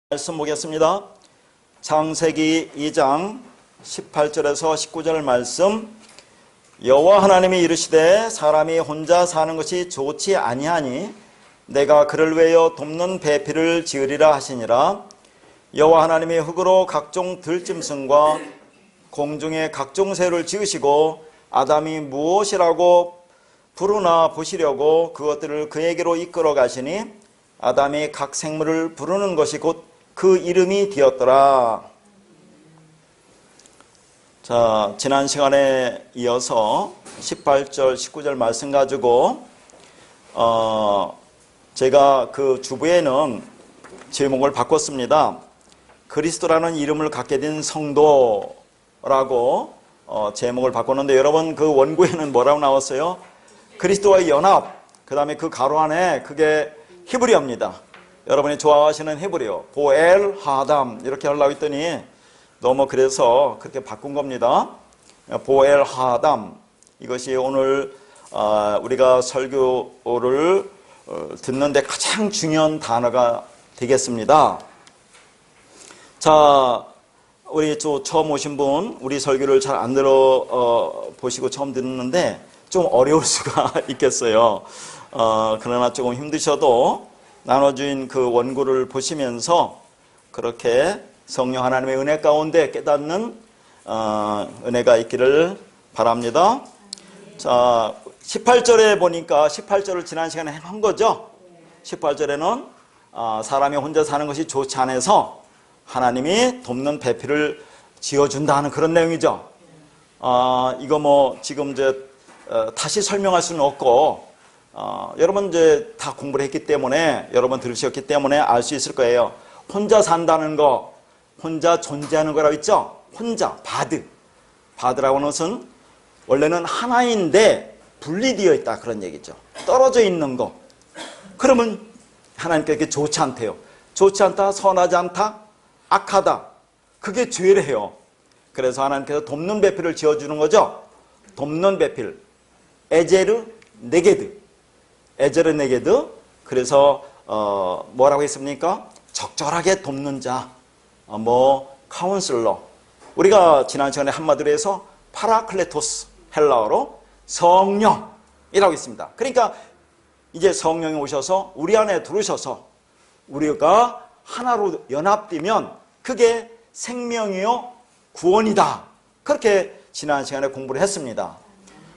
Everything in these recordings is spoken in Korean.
말씀 보겠습니다. 창세기 2장 18절에서 19절 말씀. 여호와 하나님이 이르시되 사람이 혼자 사는 것이 좋지 아니하니 내가 그를 위하여 돕는 배필을 지으리라 하시니라. 여호와 하나님이 흙으로 각종 들짐승과 공중의 각종 새를 지으시고 아담이 무엇이라고 부르나 보시려고 그것들을 그에게로 이끌어 가시니 아담이 각 생물을 부르는 것이 곧 그 이름이 되었더라. 자, 지난 시간에 이어서 18절, 19절 말씀 가지고 제가 그 주부에는 제목을 바꿨습니다. 그리스도라는 이름을 갖게 된 성도라고 제목을 바꿨는데, 여러분 그 원고에는 뭐라고 나왔어요? 그리스도와의 연합, 그 다음에 그 가로 안에 그게 히브리어입니다. 여러분이 좋아하시는 히브리어 보엘 하담 이렇게 하려고 했더니 너무 그래서 그렇게 바꾼 겁니다. 보엘 하담, 이것이 오늘 우리가 설교를 듣는데 가장 중요한 단어가 되겠습니다. 자, 우리 처음 오신 분, 우리 설교를 잘 안 들어보시고 처음 듣는데 좀 어려울 수가 있겠어요. 그러나 조금 힘드셔도 나눠준 그 원고를 보시면서 그렇게 성령 하나님의 은혜 가운데 깨닫는 은혜가 있기를 바랍니다. 자, 18절에 보니까 18절을 지난 시간에 한 거죠. 18절에는 사람이 혼자 사는 것이 좋지 않아서 하나님이 돕는 배필을 지어준다는 그런 내용이죠. 이거 뭐 지금 이제 다시 설명할 수는 없고, 여러분 이제 다 공부를 했기 때문에, 여러분 들으셨기 때문에 알 수 있을 거예요. 혼자 산다는 거, 혼자 존재하는 거라고 있죠. 혼자, 바드라고 하는 것은 원래는 하나인데 분리되어 있다 그런 얘기죠. 떨어져 있는 거. 그러면 하나님께 좋지 않대요. 좋지 않다, 선하지 않다, 악하다, 그게 죄래요. 그래서 하나님께서 돕는 배필을 지어주는 거죠. 돕는 배필, 에제르 네게드, 에제르 네게드. 그래서 뭐라고 했습니까? 적절하게 돕는 자, 카운슬러. 우리가 지난 시간에 한마디로 해서 파라클레토스, 헬라어로 성령이라고 있습니다. 그러니까 이제 성령이 오셔서 우리 안에 들어오셔서 우리가 하나로 연합되면 그게 생명이요 구원이다. 그렇게 지난 시간에 공부를 했습니다.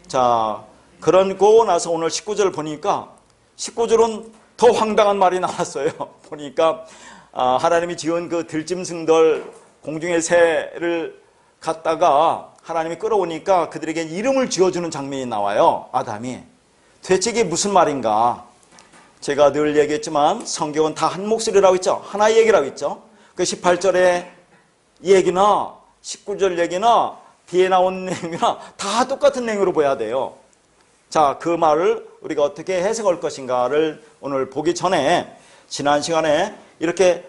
자, 그러고 나서 오늘 19절을 보니까 19절은 더 황당한 말이 나왔어요. 보니까 하나님이 지은 그 들짐승들, 공중의 새를 갖다가 하나님이 끌어오니까 그들에게 이름을 지어주는 장면이 나와요. 아담이. 대체 이게 무슨 말인가? 제가 늘 얘기했지만 성경은 다 한 목소리라고 있죠. 하나의 얘기라고 있죠. 그 18절의 얘기나 19절 얘기나 뒤에 나온 내용이나 다 똑같은 내용으로 보여야 돼요. 자, 그 말을 우리가 어떻게 해석할 것인가를 오늘 보기 전에, 지난 시간에 이렇게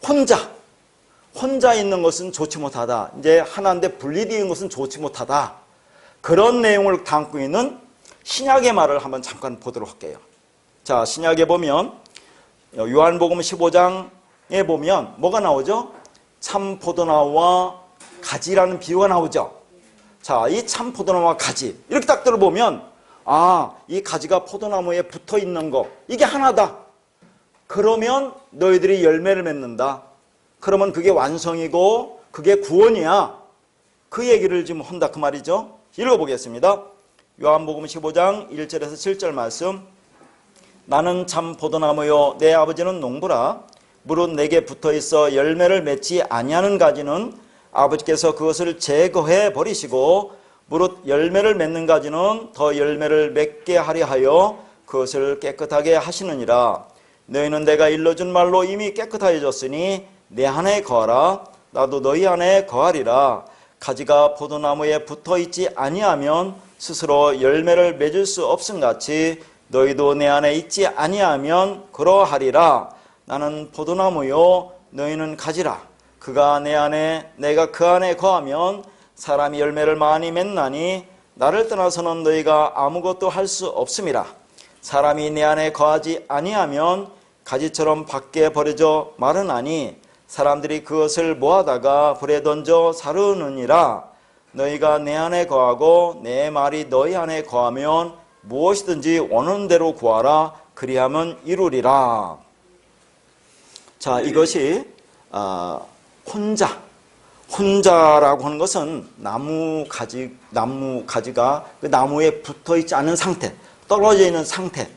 혼자 있는 것은 좋지 못하다, 이제 하나인데 분리되는 것은 좋지 못하다, 그런 내용을 담고 있는 신약의 말을 한번 잠깐 보도록 할게요. 자, 신약에 보면 요한복음 15장에 보면 뭐가 나오죠? 참 포도나무와 가지라는 비유가 나오죠. 자, 이 참 포도나무와 가지, 이렇게 딱 들어보면 이 가지가 포도나무에 붙어 있는 거, 이게 하나다. 그러면 너희들이 열매를 맺는다. 그러면 그게 완성이고 그게 구원이야. 그 얘기를 지금 한다 그 말이죠. 읽어보겠습니다. 요한복음 15장 1절에서 7절 말씀. 나는 참 포도나무요 내 아버지는 농부라. 무릇 내게 붙어있어 열매를 맺지 아니하는 가지는 아버지께서 그것을 제거해 버리시고, 무릇 열매를 맺는 가지는 더 열매를 맺게 하려 하여 그것을 깨끗하게 하시느니라. 너희는 내가 일러준 말로 이미 깨끗하여졌으니 내 안에 거하라. 나도 너희 안에 거하리라. 가지가 포도나무에 붙어있지 아니하면 스스로 열매를 맺을 수 없음같이 너희도 내 안에 있지 아니하면 그러하리라. 나는 포도나무요 너희는 가지라. 그가 내 안에 내가 그 안에 거하면 사람이 열매를 많이 맺나니 나를 떠나서는 너희가 아무것도 할 수 없음이라. 사람이 내 안에 거하지 아니하면 가지처럼 밖에 버려져 마르나니 사람들이 그것을 모아다가 불에 던져 사르느니라. 너희가 내 안에 거하고 내 말이 너희 안에 거하면 무엇이든지 원하는 대로 구하라. 그리하면 이루리라. 자, 이것이 혼자라고 하는 것은 나무 가지가 그 나무에 붙어 있지 않은 상태, 떨어져 있는 상태,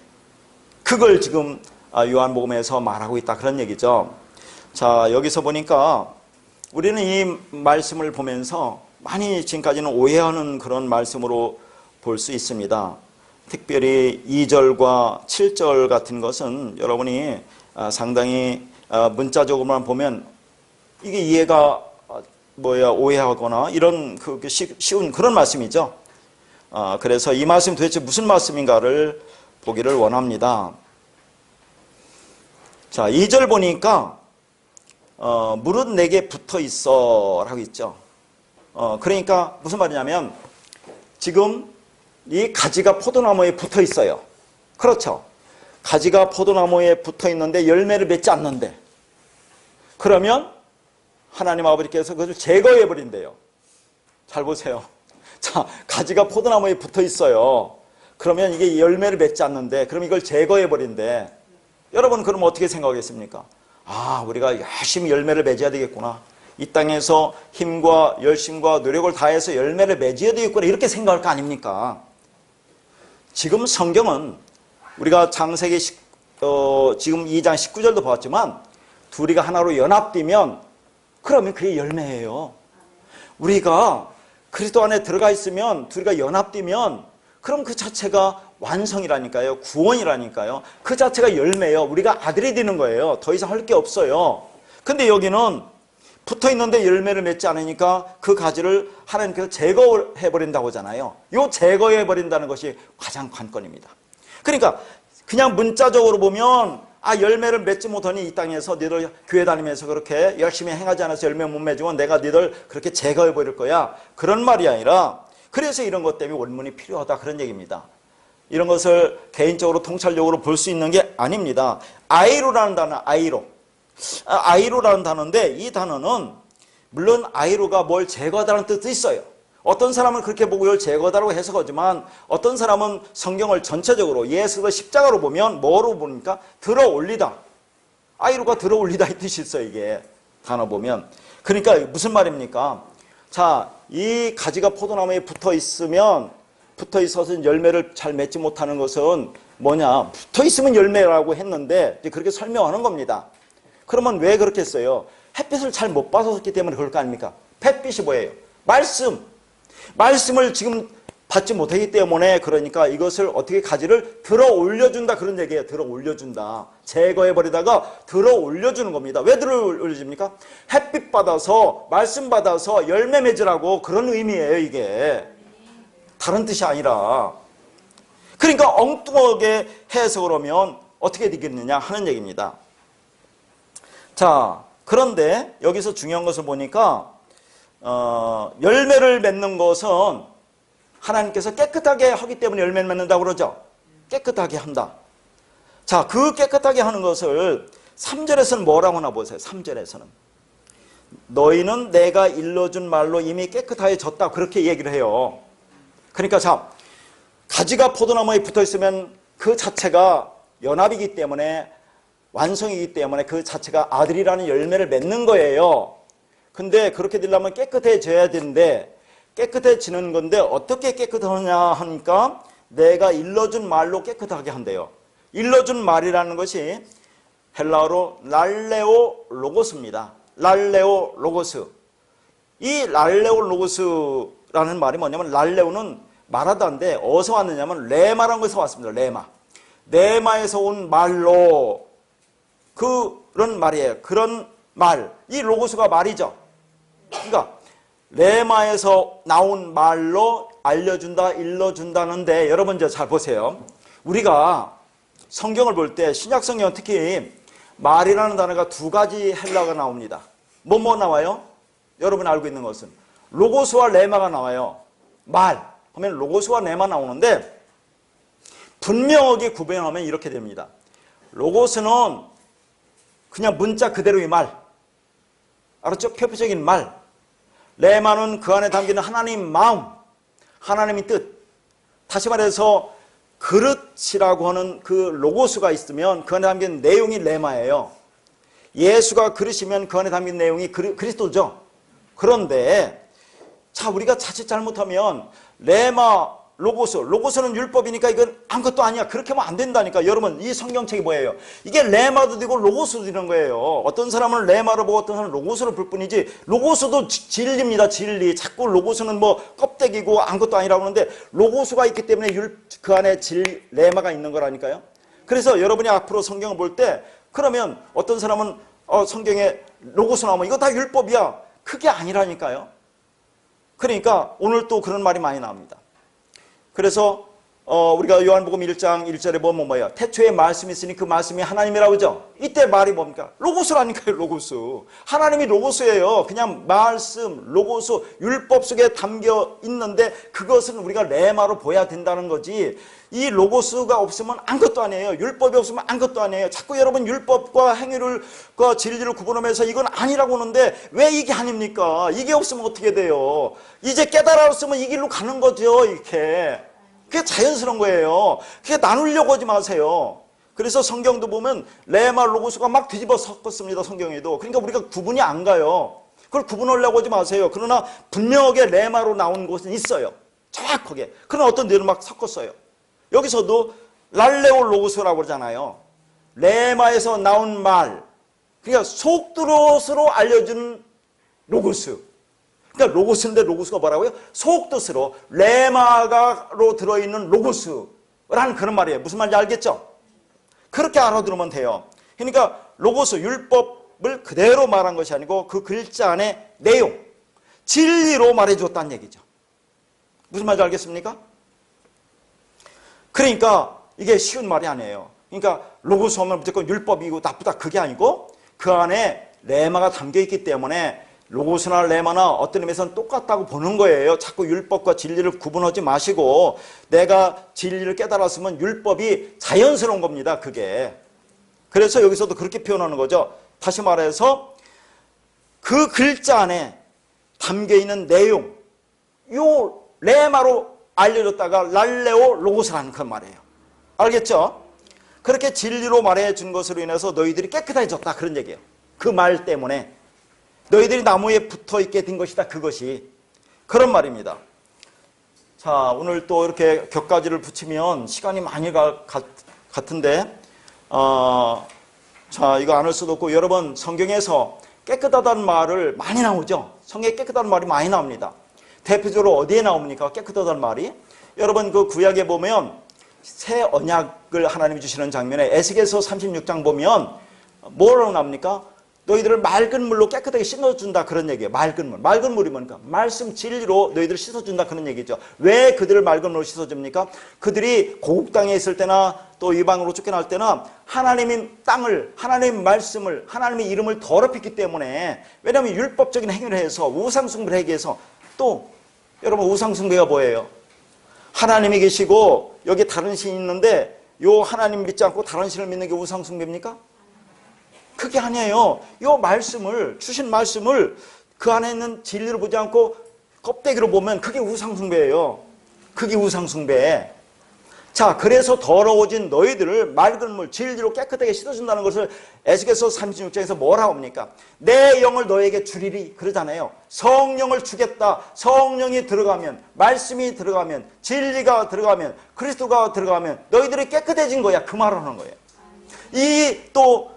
그걸 지금 요한복음에서 말하고 있다, 그런 얘기죠. 자, 여기서 보니까 우리는 이 말씀을 보면서 많이 지금까지는 오해하는 그런 말씀으로 볼 수 있습니다. 특별히 2절과 7절 같은 것은 여러분이 상당히 문자적으로만 보면 이게 이해가 오해하거나 이런 쉬운 그런 말씀이죠. 그래서 이 말씀 도대체 무슨 말씀인가를 보기를 원합니다. 자, 2절 보니까 무릇 내게 붙어 있어 라고 있죠. 그러니까 무슨 말이냐면 지금 이 가지가 포도나무에 붙어 있어요. 그렇죠. 가지가 포도나무에 붙어 있는데 열매를 맺지 않는데, 그러면 하나님 아버지께서 그것을 제거해 버린대요. 잘 보세요. 자, 가지가 포도나무에 붙어 있어요. 그러면 이게 열매를 맺지 않는데, 그럼 이걸 제거해 버린대. 여러분 그럼 어떻게 생각하겠습니까? 우리가 열심히 열매를 맺어야 되겠구나. 이 땅에서 힘과 열심과 노력을 다해서 열매를 맺어야 되겠구나, 이렇게 생각할 거 아닙니까? 지금 성경은 우리가 창세기 지금 2장 19절도 봤지만 둘이가 하나로 연합되면 그러면 그게 열매예요. 우리가 그리스도 안에 들어가 있으면, 둘이가 연합되면 그럼 그 자체가 완성이라니까요. 구원이라니까요. 그 자체가 열매예요. 우리가 아들이 되는 거예요. 더 이상 할 게 없어요. 근데 여기는 붙어 있는데 열매를 맺지 않으니까 그 가지를 하나님께서 제거해 버린다고 하잖아요. 이 제거해 버린다는 것이 가장 관건입니다. 그러니까 그냥 문자적으로 보면 열매를 맺지 못하니 이 땅에서 너희들 교회 다니면서 그렇게 열심히 행하지 않아서 열매 못 맺으면 내가 너희들 그렇게 제거해 버릴 거야, 그런 말이 아니라, 그래서 이런 것 때문에 원문이 필요하다, 그런 얘기입니다. 이런 것을 개인적으로 통찰적으로 볼 수 있는 게 아닙니다. 아이로라는 단어, 아이로라는 단어인데, 이 단어는 물론 아이로가 뭘 제거하다는 뜻도 있어요. 어떤 사람은 그렇게 보고 이걸 제거하다고 해석하지만, 어떤 사람은 성경을 전체적으로 예수의 십자가로 보면 뭐로 보니까 들어 올리다, 아이로가 들어 올리다 이 뜻이 있어요. 이게 단어 보면. 그러니까 무슨 말입니까? 자, 이 가지가 포도나무에 붙어 있어서 열매를 잘 맺지 못하는 것은 뭐냐? 붙어 있으면 열매라고 했는데 그렇게 설명하는 겁니다. 그러면 왜 그렇게 했어요? 햇빛을 잘 못 받았기 때문에 그럴 거 아닙니까? 햇빛이 뭐예요? 말씀을 지금 받지 못하기 때문에, 그러니까 이것을 어떻게 가지를 들어 올려준다, 그런 얘기예요. 들어 올려준다. 제거해버리다가 들어 올려주는 겁니다. 왜 들어 올려줍니까? 햇빛 받아서, 말씀 받아서 열매 맺으라고, 그런 의미예요. 이게 다른 뜻이 아니라. 그러니까 엉뚱하게 해석을 하면 어떻게 되겠느냐 하는 얘기입니다. 자, 그런데 여기서 중요한 것을 보니까 열매를 맺는 것은 하나님께서 깨끗하게 하기 때문에 열매를 맺는다고 그러죠. 깨끗하게 한다. 자, 그 깨끗하게 하는 것을 3절에서는 뭐라고 하나 보세요. 3절에서는 너희는 내가 일러준 말로 이미 깨끗해졌다, 그렇게 얘기를 해요. 그러니까 자, 가지가 포도나무에 붙어 있으면 그 자체가 연합이기 때문에, 완성이기 때문에 그 자체가 아들이라는 열매를 맺는 거예요. 근데 그렇게 되려면 깨끗해져야 되는데, 깨끗해지는 건데 어떻게 깨끗하냐 하니까 내가 일러준 말로 깨끗하게 한대요. 일러준 말이라는 것이 헬라어로 랄레오 로고스입니다. 랄레오 로고스. 이 랄레오 로고스라는 말이 뭐냐면, 랄레오는 말하다인데 어디서 왔느냐면 레마라는 것에서 왔습니다. 레마에서 온 말로, 그런 말이에요. 그런 말, 이 로고스가 말이죠. 그러니까 레마에서 나온 말로 알려준다, 일러준다는데, 여러분 이제 잘 보세요. 우리가 성경을 볼 때, 신약 성경은 특히 말이라는 단어가 두 가지 헬라어가 나옵니다. 뭐 나와요? 여러분 알고 있는 것은 로고스와 레마가 나와요. 말 하면 로고스와 레마 나오는데, 분명하게 구별하면 이렇게 됩니다. 로고스는 그냥 문자 그대로의 말. 알았죠? 표피적인 말. 레마는 그 안에 담기는 하나님 마음, 하나님의 뜻. 다시 말해서 그릇이라고 하는 그 로고스가 있으면 그 안에 담긴 내용이 레마예요. 예수가 그릇이면 그 안에 담긴 내용이 그리스도죠. 그런데 자, 우리가 자칫 잘못하면 레마, 로고스는 율법이니까 이건 아무것도 아니야. 그렇게 하면 안 된다니까. 여러분, 이 성경책이 뭐예요? 이게 레마도 되고 로고스도 되는 거예요. 어떤 사람은 레마로 보고 어떤 사람은 로고스로 볼 뿐이지, 로고스도 진리입니다. 진리. 자꾸 로고스는 뭐 껍데기고 아무것도 아니라고 하는데, 로고스가 있기 때문에 그 안에 레마가 있는 거라니까요. 그래서 여러분이 앞으로 성경을 볼 때, 그러면 어떤 사람은 성경에 로고스 나오면 이거 다 율법이야. 그게 아니라니까요. 그러니까 오늘 또 그런 말이 많이 나옵니다. 그래서 우리가 요한복음 1장 1절에 보면 뭐예요? 태초에 말씀이 있으니 그 말씀이 하나님이라고 그러죠? 이때 말이 뭡니까? 로고스라니까요. 로고스. 하나님이 로고스예요. 그냥 말씀, 로고스, 율법 속에 담겨 있는데 그것은 우리가 레마로 보여야 된다는 거지. 이 로고스가 없으면 아무것도 아니에요. 율법이 없으면 아무것도 아니에요. 자꾸 여러분 율법과 행위를과 진리를 구분하면서 이건 아니라고 하는데 왜 이게 아닙니까? 이게 없으면 어떻게 돼요? 이제 깨달았으면 이 길로 가는 거죠. 이렇게. 그게 자연스러운 거예요. 그게 나누려고 하지 마세요. 그래서 성경도 보면 레마, 로고스가 막 뒤집어 섞었습니다. 성경에도. 그러니까 우리가 구분이 안 가요. 그걸 구분하려고 하지 마세요. 그러나 분명하게 레마로 나온 곳은 있어요. 정확하게. 그러나 어떤 데는 막 섞었어요. 여기서도 랄레오 로고스라고 그러잖아요. 레마에서 나온 말. 그러니까 속뜻으로 알려준 로고스. 그러니까 로고스인데 로고스가 뭐라고요? 속뜻으로 레마가로 들어있는 로고스라는 그런 말이에요. 무슨 말인지 알겠죠? 그렇게 알아들으면 돼요. 그러니까 로고스, 율법을 그대로 말한 것이 아니고 그 글자 안에 내용, 진리로 말해줬다는 얘기죠. 무슨 말인지 알겠습니까? 그러니까 이게 쉬운 말이 아니에요. 그러니까 로고스 하면 무조건 율법이고 나쁘다 그게 아니고 그 안에 레마가 담겨있기 때문에 로고스나 레마나 어떤 의미에서는 똑같다고 보는 거예요. 자꾸 율법과 진리를 구분하지 마시고 내가 진리를 깨달았으면 율법이 자연스러운 겁니다. 그게. 그래서 여기서도 그렇게 표현하는 거죠. 다시 말해서 그 글자 안에 담겨있는 내용, 요 레마로 알려줬다가 랄레오 로고스라는 그 말이에요. 알겠죠? 그렇게 진리로 말해준 것으로 인해서 너희들이 깨끗해졌다 그런 얘기예요. 그 말 때문에 너희들이 나무에 붙어있게 된 것이다. 그것이 그런 말입니다. 자, 오늘 또 이렇게 격가지를 붙이면 시간이 많이 같은데 자, 이거 안 할 수도 없고 여러분 성경에서 깨끗하다는 말을 많이 나오죠. 성경에 깨끗하다는 말이 많이 나옵니다. 대표적으로 어디에 나옵니까? 깨끗하다는 말이. 여러분 그 구약에 보면 새 언약을 하나님이 주시는 장면에 에스겔서 36장 보면 뭐라고 나옵니까? 너희들을 맑은 물로 깨끗하게 씻어준다 그런 얘기예요. 맑은 물. 맑은 물이 뭡니까? 말씀 진리로 너희들을 씻어준다 그런 얘기죠. 왜 그들을 맑은 물로 씻어줍니까? 그들이 고국 땅에 있을 때나 또 이방으로 쫓겨날 때나 하나님의 땅을, 하나님의 말씀을, 하나님의 이름을 더럽혔기 때문에 왜냐하면 율법적인 행위를 해서 우상숭배를 하기 위해서 또 여러분 우상숭배가 뭐예요? 하나님이 계시고 여기 다른 신이 있는데 요 하나님 믿지 않고 다른 신을 믿는 게 우상숭배입니까? 그게 아니에요. 이 말씀을 주신 말씀을 그 안에 있는 진리를 보지 않고 껍데기로 보면 그게 우상숭배예요. 그게 우상숭배. 자, 그래서 더러워진 너희들을 맑은 물, 진리로 깨끗하게 씻어준다는 것을 에스겔서 36장에서 뭐라고 합니까? 내 영을 너에게 주리리 그러잖아요. 성령을 주겠다. 성령이 들어가면, 말씀이 들어가면, 진리가 들어가면, 그리스도가 들어가면 너희들이 깨끗해진 거야. 그 말을 하는 거예요. 이 또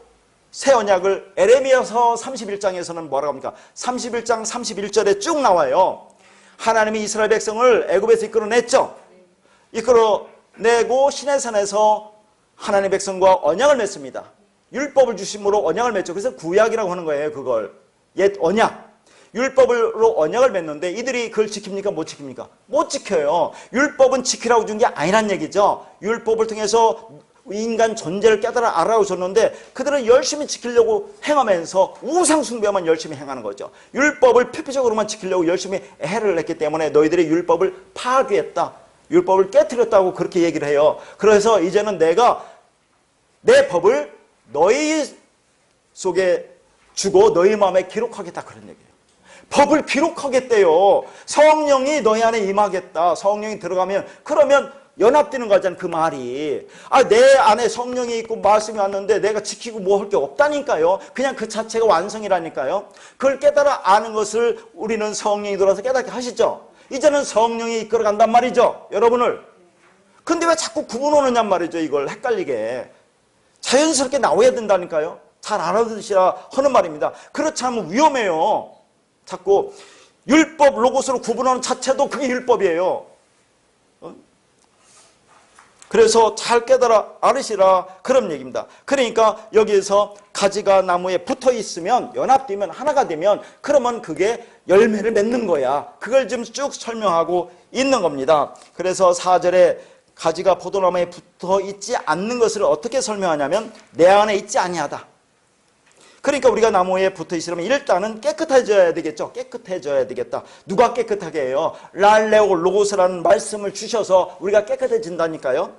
새 언약을 에레미야서 31장에서는 뭐라고 합니까? 31장 31절에 쭉 나와요. 하나님이 이스라엘 백성을 애굽에서 이끌어냈죠. 이끌어내고 시내산에서 하나님의 백성과 언약을 맺습니다. 율법을 주심으로 언약을 맺죠. 그래서 구약이라고 하는 거예요. 그걸 옛 언약. 율법으로 언약을 맺는데 이들이 그걸 지킵니까? 못 지킵니까? 못 지켜요. 율법은 지키라고 준 게 아니란 얘기죠. 율법을 통해서 인간 존재를 깨달아 알아오셨는데 그들은 열심히 지키려고 행하면서 우상숭배만 열심히 행하는 거죠. 율법을 표피적으로만 지키려고 열심히 애를 냈기 때문에 너희들이 율법을 파괴했다. 율법을 깨트렸다고 그렇게 얘기를 해요. 그래서 이제는 내가 내 법을 너희 속에 주고 너희 마음에 기록하겠다 그런 얘기예요. 법을 기록하겠대요. 성령이 너희 안에 임하겠다. 성령이 들어가면 그러면 연합되는 거잖아요. 그 말이. 내 안에 성령이 있고 말씀이 왔는데 내가 지키고 뭐 할 게 없다니까요. 그냥 그 자체가 완성이라니까요. 그걸 깨달아 아는 것을 우리는 성령이 들어와서 깨닫게 하시죠. 이제는 성령이 이끌어간단 말이죠. 여러분을. 근데 왜 자꾸 구분하느냔 말이죠. 이걸 헷갈리게. 자연스럽게 나와야 된다니까요. 잘 알아듣으시라 하는 말입니다. 그렇지 않으면 위험해요. 자꾸 율법 로고스로 구분하는 자체도 그게 율법이에요. 그래서 잘 깨달아 알으시라 그런 얘기입니다. 그러니까 여기에서 가지가 나무에 붙어 있으면 연합되면 하나가 되면 그러면 그게 열매를 맺는 거야. 그걸 지금 쭉 설명하고 있는 겁니다. 그래서 4절에 가지가 포도나무에 붙어 있지 않는 것을 어떻게 설명하냐면 내 안에 있지 아니하다. 그러니까 우리가 나무에 붙어 있으려면 일단은 깨끗해져야 되겠죠. 깨끗해져야 되겠다. 누가 깨끗하게 해요? 랄레오 로고스라는 말씀을 주셔서 우리가 깨끗해진다니까요.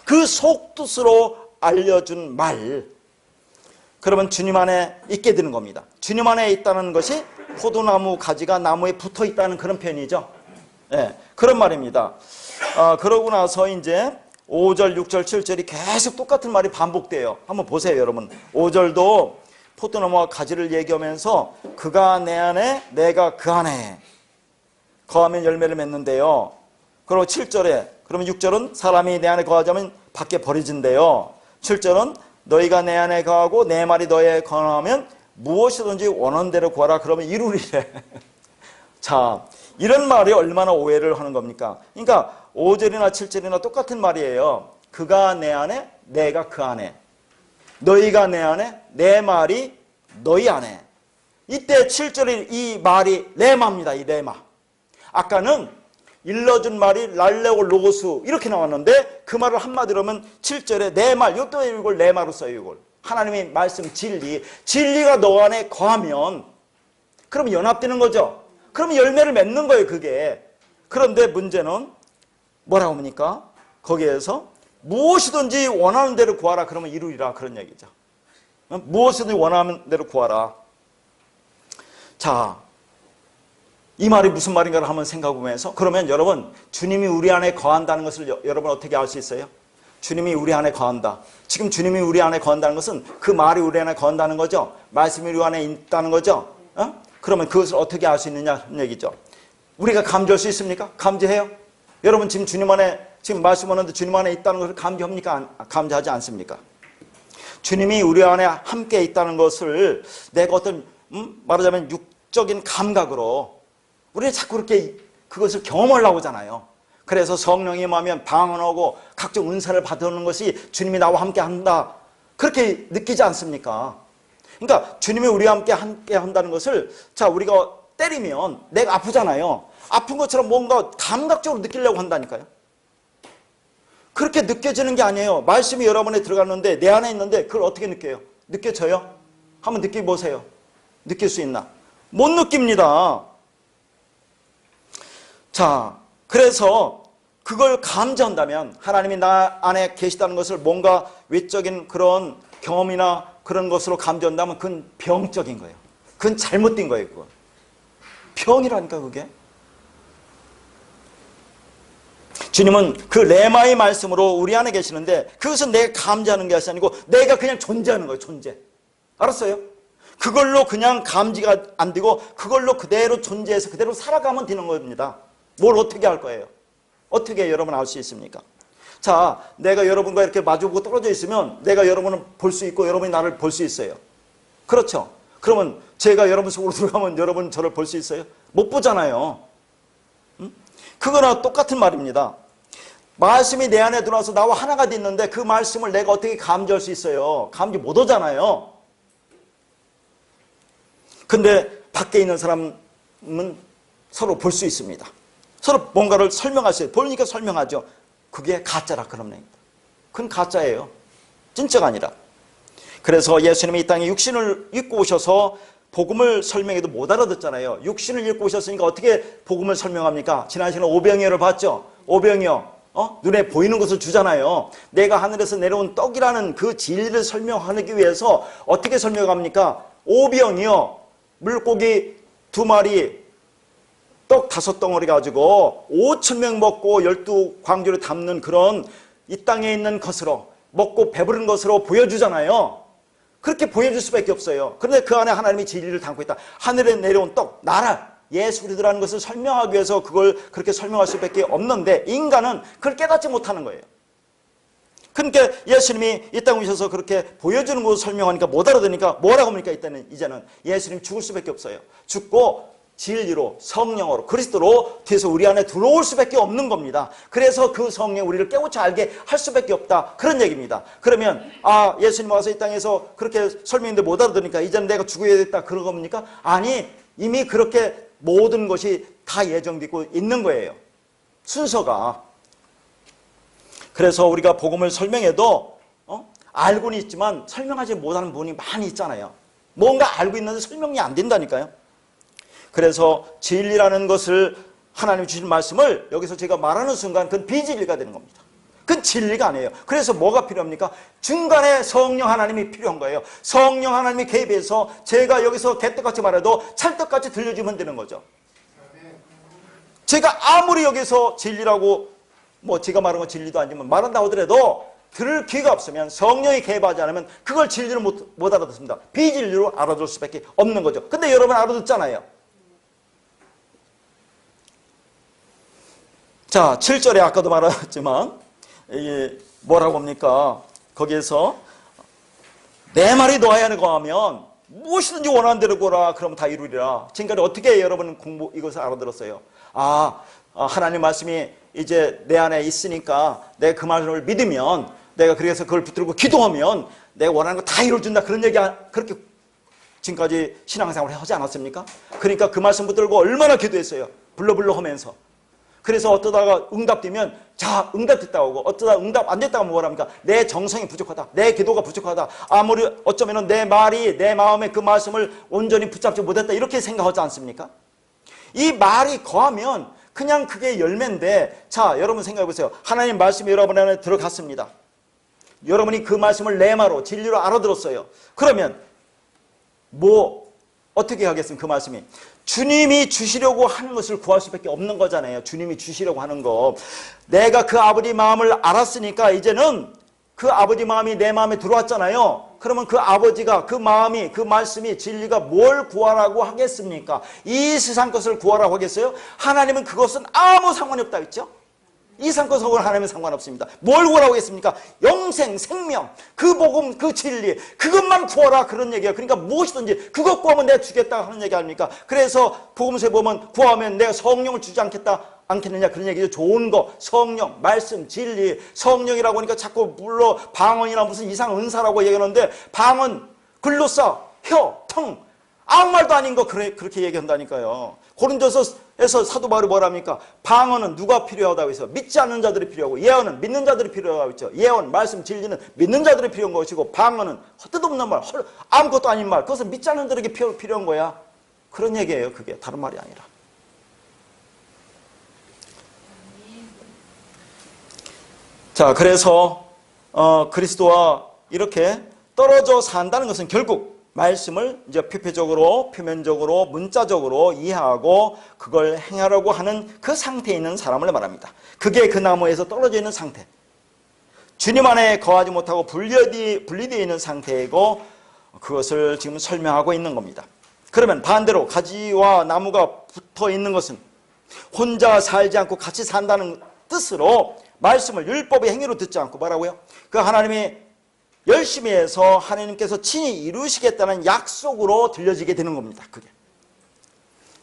그 속뜻으로 알려준 말. 그러면 주님 안에 있게 되는 겁니다. 주님 안에 있다는 것이 포도나무 가지가 나무에 붙어 있다는 그런 표현이죠. 네, 그런 말입니다. 그러고 나서 이제 5절, 6절, 7절이 계속 똑같은 말이 반복돼요. 한번 보세요, 여러분. 5절도 포도나무와 가지를 얘기하면서 그가 내 안에, 내가 그 안에 거하면 열매를 맺는데요. 그리고 7절에, 그러면 6절은 사람이 내 안에 거하자면 밖에 버려진대요. 7절은 너희가 내 안에 거하고 내 말이 너희에 거하면 무엇이든지 원하는 대로 구하라. 그러면 이루리래. 자, 이런 말이 얼마나 오해를 하는 겁니까? 그러니까 5절이나 7절이나 똑같은 말이에요. 그가 내 안에, 내가 그 안에. 너희가 내 안에, 내 말이 너희 안에. 이때 7절에 이 말이 레마입니다. 이 레마. 아까는 일러준 말이 랄레오 로고스 이렇게 나왔는데 그 말을 한마디로 하면 7절에 내 말, 이것도 이걸 레마로 써요. 이걸. 하나님의 말씀 진리. 진리가 너 안에 거하면 그러면 연합되는 거죠. 그러면 열매를 맺는 거예요. 그게. 그런데 문제는 뭐라고 합니까? 거기에서 무엇이든지 원하는 대로 구하라. 그러면 이루리라. 그런 얘기죠. 무엇이든지 원하는 대로 구하라. 자, 이 말이 무슨 말인가를 한번 생각해보면서 그러면 여러분 주님이 우리 안에 거한다는 것을 여러분 어떻게 알 수 있어요? 주님이 우리 안에 거한다. 지금 주님이 우리 안에 거한다는 것은 그 말이 우리 안에 거한다는 거죠. 말씀이 우리 안에 있다는 거죠. 그러면 그것을 어떻게 알 수 있느냐는 얘기죠. 우리가 감지할 수 있습니까? 감지해요? 여러분 지금 주님 안에 지금 말씀하는데 주님 안에 있다는 것을 감지합니까? 감지하지 않습니까? 주님이 우리 안에 함께 있다는 것을 내가 어떤 말하자면 육적인 감각으로 우리는 자꾸 그렇게 그것을 경험하려고 하잖아요. 그래서 성령이 임하면 방언하고 각종 은사를 받는 것이 주님이 나와 함께 한다. 그렇게 느끼지 않습니까? 그러니까 주님이 우리와 함께 한다는 것을 자 우리가 때리면 내가 아프잖아요. 아픈 것처럼 뭔가 감각적으로 느끼려고 한다니까요. 그렇게 느껴지는 게 아니에요. 말씀이 여러분에 들어갔는데 내 안에 있는데 그걸 어떻게 느껴요? 느껴져요? 한번 느껴보세요. 느낄 수 있나? 못 느낍니다. 자, 그래서 그걸 감지한다면 하나님이 나 안에 계시다는 것을 뭔가 외적인 그런 경험이나 그런 것으로 감지한다면 그건 병적인 거예요. 그건 잘못된 거예요. 그건. 병이라니까 그게. 주님은 그 레마의 말씀으로 우리 안에 계시는데 그것은 내가 감지하는 것이 아니고 내가 그냥 존재하는 거예요. 존재. 알았어요? 그걸로 그냥 감지가 안 되고 그걸로 그대로 존재해서 그대로 살아가면 되는 겁니다. 뭘 어떻게 할 거예요? 어떻게 여러분 알 수 있습니까? 자, 내가 여러분과 이렇게 마주보고 떨어져 있으면 내가 여러분을 볼 수 있고 여러분이 나를 볼 수 있어요. 그렇죠? 그러면 제가 여러분 속으로 들어가면 여러분 저를 볼 수 있어요? 못 보잖아요. 그거나 똑같은 말입니다. 말씀이 내 안에 들어와서 나와 하나가 됐는데 그 말씀을 내가 어떻게 감지할 수 있어요? 감지 못 하잖아요. 근데 밖에 있는 사람은 서로 볼 수 있습니다. 서로 뭔가를 설명할 수 있어요. 보니까 설명하죠. 그게 가짜라 그런 얘기입니다. 그건 가짜예요. 진짜가 아니라. 그래서 예수님이 이 땅에 육신을 입고 오셔서 복음을 설명해도 못 알아듣잖아요. 육신을 입고 오셨으니까 어떻게 복음을 설명합니까? 지난 시간에 오병이어를 봤죠? 오병이어. 눈에 보이는 것을 주잖아요. 내가 하늘에서 내려온 떡이라는 그 진리를 설명하기 위해서 어떻게 설명합니까? 오병이요, 물고기 2마리, 떡 5덩어리 가지고 5,000명 먹고 12광주를 담는 그런 이 땅에 있는 것으로, 먹고 배부른 것으로 보여주잖아요. 그렇게 보여줄 수밖에 없어요. 그런데 그 안에 하나님이 진리를 담고 있다. 하늘에 내려온 떡, 나라, 예수 그리스도라는 것을 설명하기 위해서 그걸 그렇게 설명할 수밖에 없는데, 인간은 그걸 깨닫지 못하는 거예요. 그러니까 예수님이 이 땅에 오셔서 그렇게 보여주는 것을 설명하니까 못 알아듣으니까 뭐라고 합니까? 이제는 예수님 죽을 수밖에 없어요. 죽고 진리로, 성령으로, 그리스도로 뒤에서 우리 안에 들어올 수밖에 없는 겁니다. 그래서 그 성령 우리를 깨우쳐 알게 할 수밖에 없다, 그런 얘기입니다. 그러면 예수님 와서 이 땅에서 그렇게 설명했는데 못 알아들으니까 이제는 내가 죽어야겠다, 그런 겁니까? 아니, 이미 그렇게 모든 것이 다 예정되고 있는 거예요, 순서가. 그래서 우리가 복음을 설명해도 알고는 있지만 설명하지 못하는 부분이 많이 있잖아요. 뭔가 알고 있는데 설명이 안 된다니까요. 그래서 진리라는 것을, 하나님이 주신 말씀을 여기서 제가 말하는 순간 그건 비진리가 되는 겁니다. 그건 진리가 아니에요. 그래서 뭐가 필요합니까? 중간에 성령 하나님이 필요한 거예요. 성령 하나님이 개입해서 제가 여기서 개떡같이 말해도 찰떡같이 들려주면 되는 거죠. 제가 아무리 여기서 진리라고 제가 말한 건 진리도 아니지만 말한다고 하더라도 들을 귀가 없으면, 성령이 개입하지 않으면 그걸 진리로 못 알아듣습니다. 비진리로 알아들 수밖에 없는 거죠. 근데 여러분 알아듣잖아요. 자, 7절에 아까도 말했지만 뭐라고 합니까? 거기에서 내 말이 너희 안에 거하면 무엇이든지 원하는 대로 구하라, 그러면 다 이루리라. 지금까지 어떻게 여러분은 이것을 알아들었어요? 하나님 말씀이 이제 내 안에 있으니까 내가 그 말을 믿으면, 내가 그래서 그걸 붙들고 기도하면 내가 원하는 거 다 이루어준다, 그런 얘기, 그렇게 지금까지 신앙생활을 하지 않았습니까? 그러니까 그 말씀 붙들고 얼마나 기도했어요, 불러불러 하면서. 그래서 어떠다가 응답되면 응답됐다고 하고, 어떠다 응답 안 됐다고 뭐라 합니까? 내 정성이 부족하다, 내 기도가 부족하다, 아무리 어쩌면 내 말이, 내 마음에 그 말씀을 온전히 붙잡지 못했다, 이렇게 생각하지 않습니까? 이 말이 거하면 그냥 그게 열매인데, 자, 여러분 생각해 보세요. 하나님 말씀이 여러분 안에 들어갔습니다. 여러분이 그 말씀을 레마로, 진리로 알아들었어요. 그러면 어떻게 하겠습니까? 그 말씀이 주님이 주시려고 하는 것을 구할 수밖에 없는 거잖아요. 주님이 주시려고 하는 거. 내가 그 아버지 마음을 알았으니까 이제는 그 아버지 마음이 내 마음에 들어왔잖아요. 그러면 그 아버지가, 그 마음이, 그 말씀이, 진리가 뭘 구하라고 하겠습니까? 이 세상 것을 구하라고 하겠어요? 하나님은 그것은 아무 상관이 없다 했죠? 이 세상 것하고는 하나님은 상관없습니다. 뭘 구하라고 했습니까? 영생, 생명, 그 복음, 그 진리, 그것만 구하라, 그런 얘기예요. 그러니까 무엇이든지 그것 구하면 내가 주겠다 하는 얘기 아닙니까? 그래서 복음서에 보면 구하면 내가 성령을 주지 않겠느냐, 그런 얘기죠. 좋은 거, 성령, 말씀, 진리. 성령이라고 하니까 자꾸 물론 방언이나 무슨 이상 은사라고 얘기하는데, 방언, 글로써, 혀, 텅, 아무 말도 아닌 거 그렇게 얘기한다니까요. 고린도서에서 사도 바울이 뭐랍니까? 방언은 누가 필요하다고 해서 믿지 않는 자들이 필요하고, 예언은 믿는 자들이 필요하다고 했죠. 예언, 말씀, 진리는 믿는 자들이 필요한 것이고, 방언은 헛뜻없는 말, 아무것도 아닌 말, 그것은 믿지 않는 자들에게 필요한 거야. 그런 얘기예요. 그게 다른 말이 아니라. 자, 그래서 그리스도와 이렇게 떨어져 산다는 것은 결국 말씀을 이제 표면적으로, 문자적으로 이해하고 그걸 행하려고 하는 그 상태에 있는 사람을 말합니다. 그게 그 나무에서 떨어져 있는 상태. 주님 안에 거하지 못하고 분리되어 있는 상태이고, 그것을 지금 설명하고 있는 겁니다. 그러면 반대로 가지와 나무가 붙어 있는 것은 혼자 살지 않고 같이 산다는 뜻으로 말씀을 율법의 행위로 듣지 않고 뭐라고요? 그 하나님이 열심히 해서 하나님께서 친히 이루시겠다는 약속으로 들려지게 되는 겁니다. 그게.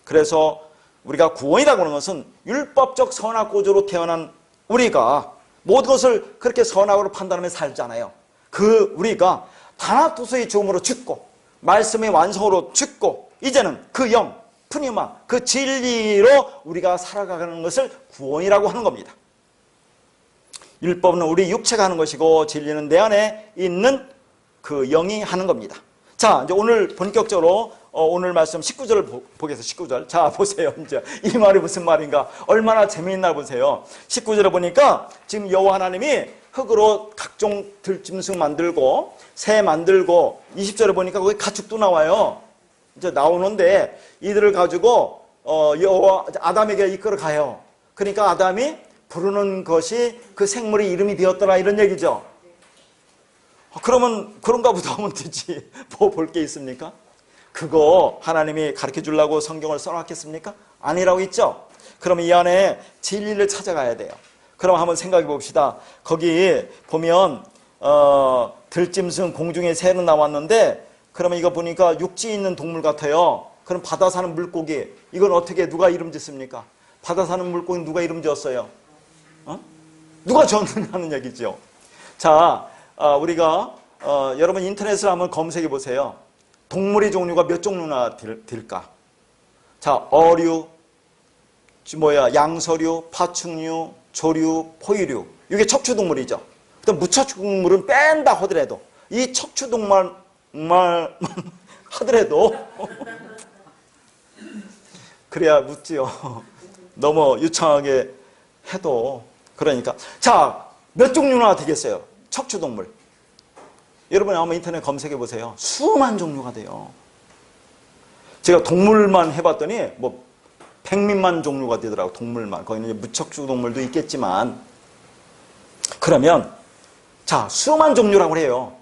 그래서 우리가 구원이라고 하는 것은 율법적 선악 구조로 태어난 우리가 모든 것을 그렇게 선악으로 판단하며 살잖아요. 그 우리가 다나토스의 죽음으로 죽고 말씀의 완성으로 죽고 이제는 그 영, 푸니마, 그 진리로 우리가 살아가는 것을 구원이라고 하는 겁니다. 율법은 우리 육체가 하는 것이고 진리는 내 안에 있는 그 영이 하는 겁니다. 자, 이제 오늘 본격적으로 오늘 말씀 19절을 보겠습니다. 19절. 자, 보세요. 이제 이 말이 무슨 말인가? 얼마나 재미있나 보세요. 19절에 보니까 지금 여호와 하나님이 흙으로 각종 들짐승 만들고 새 만들고 20절에 보니까 거기 가축도 나와요. 이제 나오는데 이들을 가지고 여호와 아담에게 이끌어 가요. 그러니까 아담이 부르는 것이 그 생물의 이름이 되었더라 이런 얘기죠. 그러면 그런가 보다 하면 되지. 뭐 볼 게 있습니까? 그거 하나님이 가르쳐 주려고 성경을 써놨겠습니까? 아니라고 있죠. 그럼 이 안에 진리를 찾아가야 돼요. 그럼 한번 생각해 봅시다. 거기 보면 들짐승 공중에 새는 나왔는데 그러면 이거 보니까 육지에 있는 동물 같아요. 그럼 바다 사는 물고기 이건 어떻게 누가 이름 짓습니까? 바다 사는 물고기 누가 이름 지었어요? 누가 지었느냐는 얘기죠. 자, 우리가 여러분 인터넷을 한번 검색해 보세요. 동물의 종류가 몇 종류나 될까? 자, 어류, 양서류, 파충류, 조류, 포유류. 이게 척추동물이죠. 그럼 무척추동물은 뺀다 하더라도 이 척추동물만 하더라도 그래야 묻지요. 너무 유창하게 해도 그러니까 자, 몇 종류나 되겠어요? 척추동물. 여러분 한번 인터넷 검색해 보세요. 수만 종류가 돼요. 제가 동물만 해봤더니 뭐 100몇만 종류가 되더라고요. 동물만. 거기는 무척추 동물도 있겠지만 그러면 자, 수만 종류라고 해요.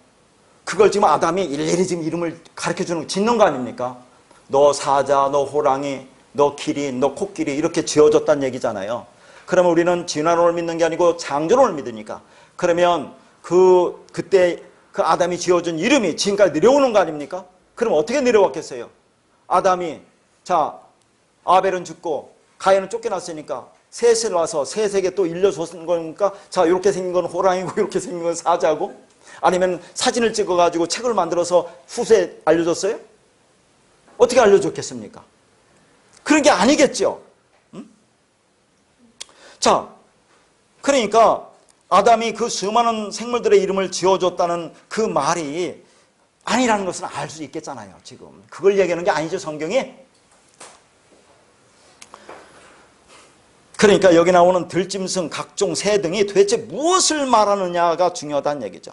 그걸 지금 아담이 일일이 지금 이름을 가르쳐주는 짓는 거 아닙니까? 너 사자, 너 호랑이, 너 기린, 너 코끼리 이렇게 지어줬다는 얘기잖아요. 그러면 우리는 진화론을 믿는 게 아니고 창조론을 믿으니까 그러면 그때 그 아담이 지어준 이름이 지금까지 내려오는 거 아닙니까? 그럼 어떻게 내려왔겠어요? 아담이 자, 아벨은 죽고 가인은 쫓겨났으니까 셋을 와서 셋에게 또 일려줬은 거니까 자, 이렇게 생긴 건 호랑이고 이렇게 생긴 건 사자고 아니면 사진을 찍어가지고 책을 만들어서 후세에 알려줬어요? 어떻게 알려줬겠습니까? 그런 게 아니겠죠. 응? 자, 그러니까 아담이 그 수많은 생물들의 이름을 지어줬다는 그 말이 아니라는 것은 알 수 있겠잖아요. 지금 그걸 얘기하는 게 아니죠, 성경이. 그러니까 여기 나오는 들짐승, 각종 새 등이 도대체 무엇을 말하느냐가 중요하다는 얘기죠.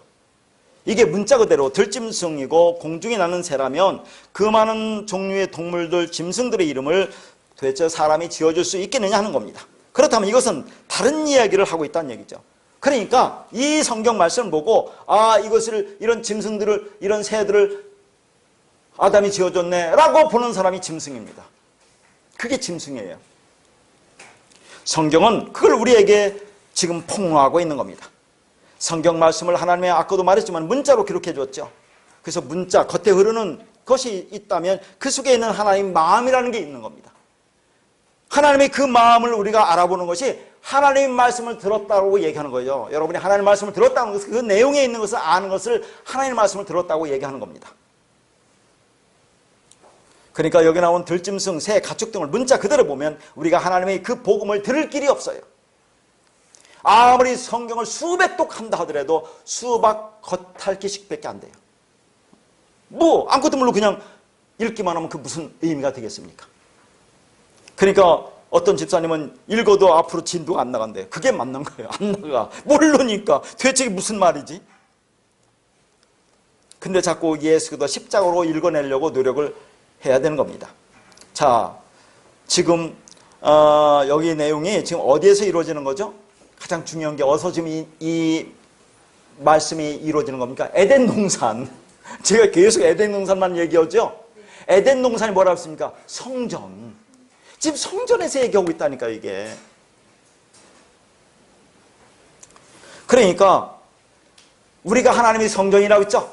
이게 문자 그대로 들짐승이고 공중에 나는 새라면 그 많은 종류의 동물들, 짐승들의 이름을 도대체 사람이 지어줄 수 있겠느냐 하는 겁니다. 그렇다면 이것은 다른 이야기를 하고 있다는 얘기죠. 그러니까 이 성경 말씀을 보고 이것을 이런 짐승들을 이런 새들을 아담이 지어줬네 라고 보는 사람이 짐승입니다. 그게 짐승이에요. 성경은 그걸 우리에게 지금 폭로하고 있는 겁니다. 성경 말씀을 하나님의 아까도 말했지만 문자로 기록해 줬죠. 그래서 문자 겉에 흐르는 것이 있다면 그 속에 있는 하나님의 마음이라는 게 있는 겁니다. 하나님의 그 마음을 우리가 알아보는 것이 하나님의 말씀을 들었다고 얘기하는 거죠. 여러분이 하나님의 말씀을 들었다는 것은 그 내용에 있는 것을 아는 것을 하나님의 말씀을 들었다고 얘기하는 겁니다. 그러니까 여기 나온 들짐승, 새, 가축 등을 문자 그대로 보면 우리가 하나님의 그 복음을 들을 길이 없어요. 아무리 성경을 수백 독 한다 하더라도 수박 겉핥기씩밖에 안 돼요. 뭐 아무것도 모르고 그냥 읽기만 하면 그 무슨 의미가 되겠습니까? 그러니까 어떤 집사님은 읽어도 앞으로 진도가 안 나간대요. 그게 맞는 거예요. 안 나가. 모르니까 도대체 무슨 말이지? 근데 자꾸 예수도 십자가로 읽어내려고 노력을 해야 되는 겁니다. 자, 지금 여기 내용이 지금 어디에서 이루어지는 거죠? 가장 중요한 게 어디서 지금 이 말씀이 이루어지는 겁니까? 에덴 동산. 제가 계속 에덴 동산만 얘기하죠? 에덴 동산이 뭐라고 했습니까? 성전. 지금 성전에서 얘기하고 있다니까 이게. 그러니까 우리가 하나님의 성전이라고 했죠?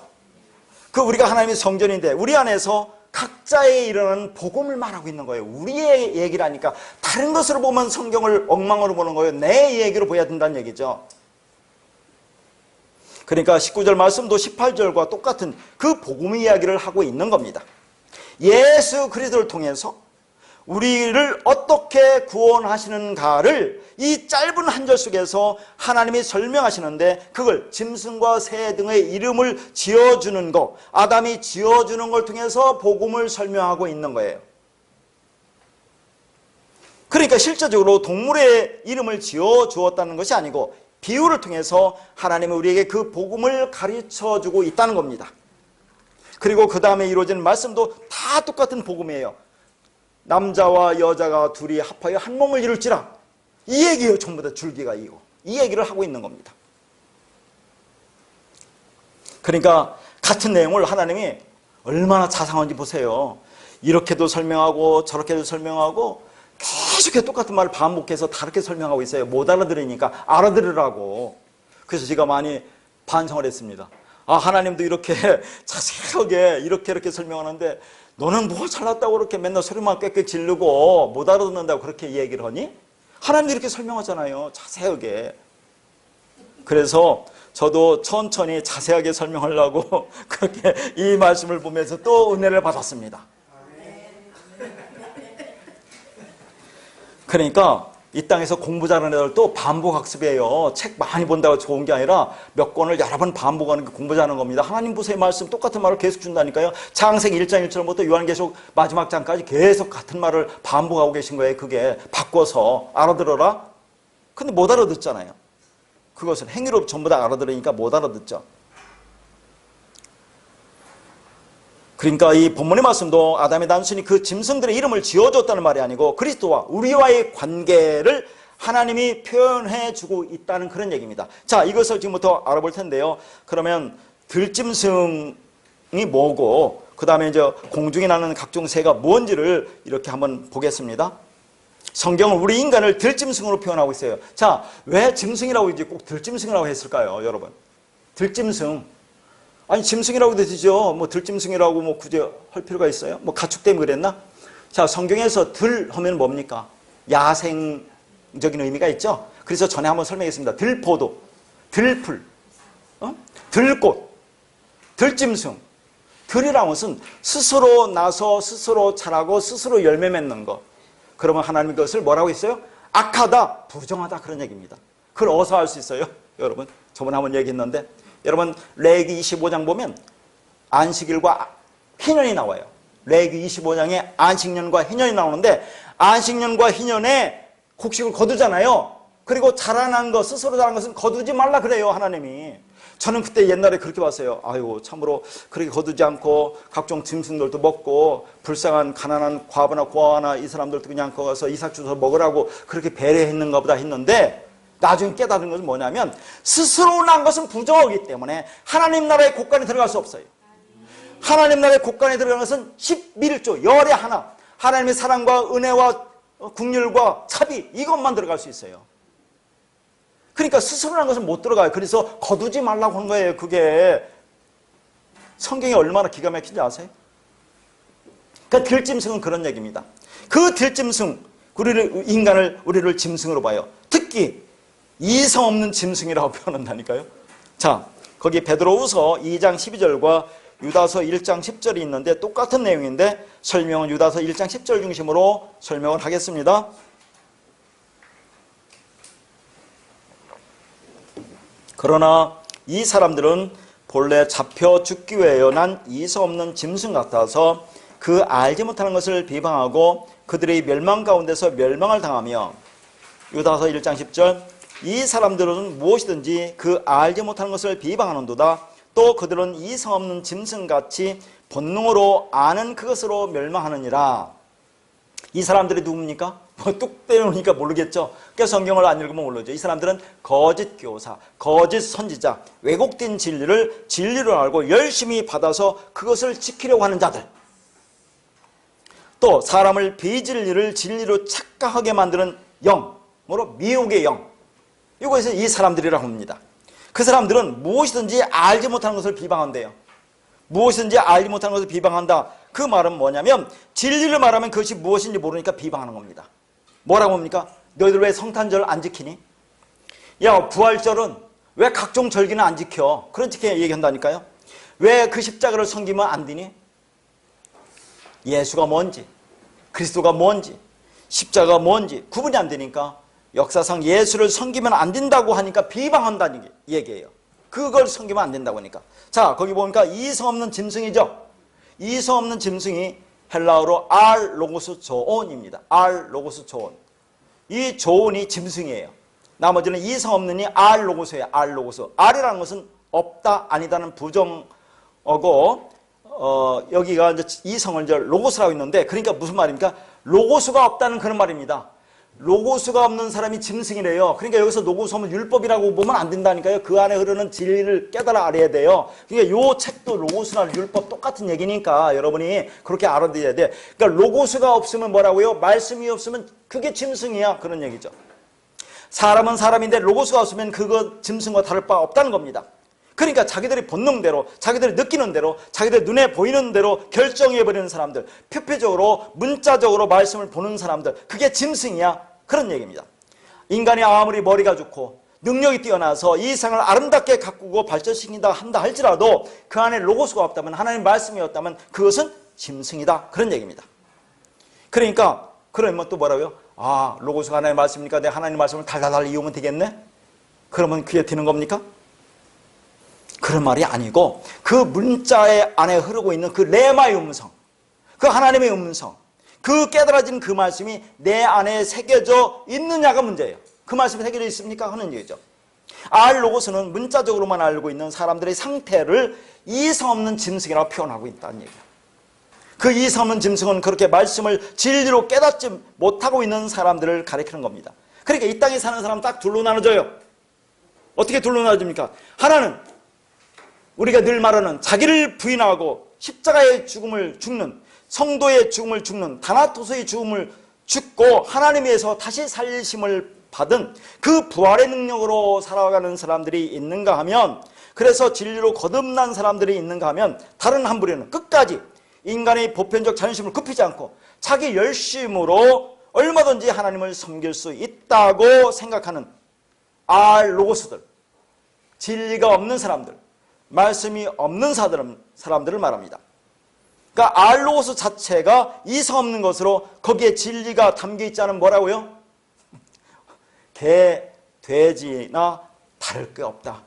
그 우리가 하나님의 성전인데 우리 안에서 각자의 일어나는 복음을 말하고 있는 거예요. 우리의 얘기라니까 다른 것으로 보면 성경을 엉망으로 보는 거예요. 내 얘기로 보여야 된다는 얘기죠. 그러니까 19절 말씀도 18절과 똑같은 그 복음의 이야기를 하고 있는 겁니다. 예수 그리스도를 통해서 우리를 어떻게 구원하시는가를 이 짧은 한 절 속에서 하나님이 설명하시는데, 그걸 짐승과 새 등의 이름을 지어주는 것, 아담이 지어주는 걸 통해서 복음을 설명하고 있는 거예요. 그러니까 실제적으로 동물의 이름을 지어주었다는 것이 아니고 비유를 통해서 하나님은 우리에게 그 복음을 가르쳐주고 있다는 겁니다. 그리고 그 다음에 이루어지는 말씀도 다 똑같은 복음이에요. 남자와 여자가 둘이 합하여 한 몸을 이룰지라. 이 얘기예요. 전부 다 줄기가 이거. 이 얘기를 하고 있는 겁니다. 그러니까 같은 내용을 하나님이 얼마나 자상한지 보세요. 이렇게도 설명하고 저렇게도 설명하고 계속해서 똑같은 말을 반복해서 다르게 설명하고 있어요. 못 알아들으니까 알아들으라고. 그래서 제가 많이 반성을 했습니다. 아, 하나님도 이렇게 자세하게 이렇게 설명하는데 너는 뭐 잘났다고 그렇게 맨날 소리만 꽥꽥 지르고 못 알아듣는다고 그렇게 얘기를 하니? 하나님도 이렇게 설명하잖아요. 자세하게. 그래서 저도 천천히 자세하게 설명하려고 그렇게 이 말씀을 보면서 또 은혜를 받았습니다. 그러니까 이 땅에서 공부 잘하는 애들 또 반복학습이에요. 책 많이 본다고 좋은 게 아니라 몇 권을 여러 번 반복하는 게 공부 잘하는 겁니다. 하나님 보세요. 말씀 똑같은 말을 계속 준다니까요. 창세기 1장 1절부터 요한계시록 마지막 장까지 계속 같은 말을 반복하고 계신 거예요. 그게 바꿔서 알아들어라. 근데 못 알아듣잖아요. 그것을 행위로 전부 다 알아들으니까 못 알아듣죠. 그러니까 이 본문의 말씀도 아담이 단순히 그 짐승들의 이름을 지어줬다는 말이 아니고 그리스도와 우리와의 관계를 하나님이 표현해주고 있다는 그런 얘기입니다. 자, 이것을 지금부터 알아볼 텐데요. 그러면 들짐승이 뭐고 그 다음에 이제 공중에 나는 각종 새가 뭔지를 이렇게 한번 보겠습니다. 성경은 우리 인간을 들짐승으로 표현하고 있어요. 자, 왜 짐승이라고 이제 꼭 들짐승이라고 했을까요, 여러분? 들짐승. 아니, 짐승이라고 되죠. 뭐 들짐승이라고 뭐 굳이 할 필요가 있어요? 뭐 가축 때문에 그랬나? 자, 성경에서 들 하면 뭡니까? 야생적인 의미가 있죠. 그래서 전에 한번 설명했습니다. 들포도, 들풀, 들꽃, 들짐승. 들이라는 것은 스스로 나서 스스로 자라고 스스로 열매 맺는 것. 그러면 하나님이 그것을 뭐라고 했어요? 악하다, 부정하다 그런 얘기입니다. 그걸 어디서 알 수 있어요? 여러분, 저번에 한번 얘기했는데 여러분 레위기 25장 보면 안식일과 희년이 나와요. 레위기 25장에 안식년과 희년이 나오는데 안식년과 희년에 곡식을 거두잖아요. 그리고 자라난 것, 스스로 자란 것은 거두지 말라 그래요, 하나님이. 저는 그때 옛날에 그렇게 봤어요. 아유, 참으로 그렇게 거두지 않고 각종 짐승들도 먹고 불쌍한 가난한 과부나 고아나 이 사람들도 그냥 거기서 이삭 주워서 먹으라고 그렇게 배려했는가 보다 했는데 나중에 깨달은 것은 뭐냐면 스스로 난 것은 부정하기 때문에 하나님 나라의 곳간에 들어갈 수 없어요. 하나님 나라의 곳간에 들어가는 것은 11조 열의 하나, 하나님의 사랑과 은혜와 긍휼과 자비, 이것만 들어갈 수 있어요. 그러니까 스스로 난 것은 못 들어가요. 그래서 거두지 말라고 한 거예요. 그게 성경이 얼마나 기가 막힌지 아세요? 그러니까 들짐승은 그런 얘기입니다. 그 들짐승, 우리를 짐승으로 봐요. 특히 이성 없는 짐승이라고 표현한다니까요. 자, 거기 베드로후서 2장 12절과 유다서 1장 10절이 있는데 똑같은 내용인데 설명은 유다서 1장 10절 중심으로 설명을 하겠습니다. 그러나 이 사람들은 본래 잡혀 죽기 위하여 난 이성 없는 짐승 같아서 그 알지 못하는 것을 비방하고 그들의 멸망 가운데서 멸망을 당하며 유다서 1장 10절 이 사람들은 무엇이든지 그 알지 못하는 것을 비방하는도다. 또 그들은 이성 없는 짐승같이 본능으로 아는 그것으로 멸망하느니라. 이 사람들이 누굽니까? 뭐 뚝 떼우니까 모르겠죠. 그러니까 성경을 안 읽으면 모르죠. 이 사람들은 거짓 교사, 거짓 선지자, 왜곡된 진리를 알고 열심히 받아서 그것을 지키려고 하는 자들. 또 사람을 비진리를 진리로 착각하게 만드는 영, 뭐로 미혹의 영. 이것을 이 사람들이라고 합니다. 그 사람들은 무엇이든지 알지 못하는 것을 비방한대요. 무엇이든지 알지 못하는 것을 비방한다. 그 말은 뭐냐면 진리를 말하면 그것이 무엇인지 모르니까 비방하는 겁니다. 뭐라고 합니까? 너희들 왜 성탄절 안 지키니? 야, 부활절은 왜 각종 절기는 안 지켜? 그렇게 얘기한다니까요. 왜 그 십자가를 섬기면 안 되니? 예수가 뭔지, 그리스도가 뭔지, 십자가가 뭔지 구분이 안 되니까 역사상 예수를 섬기면 안 된다고 하니까 비방한다는 얘기예요. 그걸 섬기면 안 된다고 하니까. 자, 거기 보니까 이성 없는 짐승이죠. 이성 없는 짐승이 헬라어로 알 로고스 조온입니다. 알 로고스 조온. 이 조온이 짐승이에요. 나머지는 이성 없는이 알 로고스예요. 알 로고스. 알이라는 것은 없다, 아니다는 부정어고, 여기가 이제 이성을 이제 로고스라고 있는데, 그러니까 무슨 말입니까? 로고스가 없다는 그런 말입니다. 로고스가 없는 사람이 짐승이래요. 그러니까 여기서 로고스 하면 율법이라고 보면 안 된다니까요. 그 안에 흐르는 진리를 깨달아 알아야 돼요. 그러니까 요 책도 로고스나 율법 똑같은 얘기니까 여러분이 그렇게 알아둬야 돼. 그러니까 로고스가 없으면 뭐라고요? 말씀이 없으면 그게 짐승이야. 그런 얘기죠. 사람은 사람인데 로고스가 없으면 그거 짐승과 다를 바 없다는 겁니다. 그러니까 자기들이 본능대로, 자기들이 느끼는 대로, 자기들 눈에 보이는 대로 결정해버리는 사람들, 표피적으로 문자적으로 말씀을 보는 사람들, 그게 짐승이야. 그런 얘기입니다. 인간이 아무리 머리가 좋고 능력이 뛰어나서 이 세상을 아름답게 가꾸고 발전시킨다 한다 할지라도 그 안에 로고스가 없다면, 하나님 말씀이 없다면 그것은 짐승이다. 그런 얘기입니다. 그러니까 그러면 또 뭐라고요? 아, 로고스가 하나님 말씀이니까 내 하나님 말씀을 달달달 이용하면 되겠네? 그러면 귀에 드는 겁니까? 그런 말이 아니고 그 문자의 안에 흐르고 있는 그 레마의 음성, 그 하나님의 음성, 그 깨달아진 그 말씀이 내 안에 새겨져 있느냐가 문제예요. 그 말씀이 새겨져 있습니까? 하는 얘기죠. 알 로고스는 문자적으로만 알고 있는 사람들의 상태를 이성 없는 짐승이라고 표현하고 있다는 얘기예요. 그 이성 없는 짐승은 그렇게 말씀을 진리로 깨닫지 못하고 있는 사람들을 가리키는 겁니다. 그러니까 이 땅에 사는 사람 딱 둘로 나눠져요. 어떻게 둘로 나눠집니까? 하나는 우리가 늘 말하는 자기를 부인하고 십자가의 죽음을 죽는, 성도의 죽음을 죽는, 다나토스의 죽음을 죽고 하나님에 의해서 다시 살리심을 받은 그 부활의 능력으로 살아가는 사람들이 있는가 하면, 그래서 진리로 거듭난 사람들이 있는가 하면, 다른 한 부류는 끝까지 인간의 보편적 자존심을 굽히지 않고 자기 열심으로 얼마든지 하나님을 섬길 수 있다고 생각하는 알 로고스들, 진리가 없는 사람들, 말씀이 없는 사람들을 말합니다. 그러니까 알 로고스 자체가 이성 없는 것으로 거기에 진리가 담겨 있지 않은 뭐라고요? 개, 돼지나 다를 게 없다.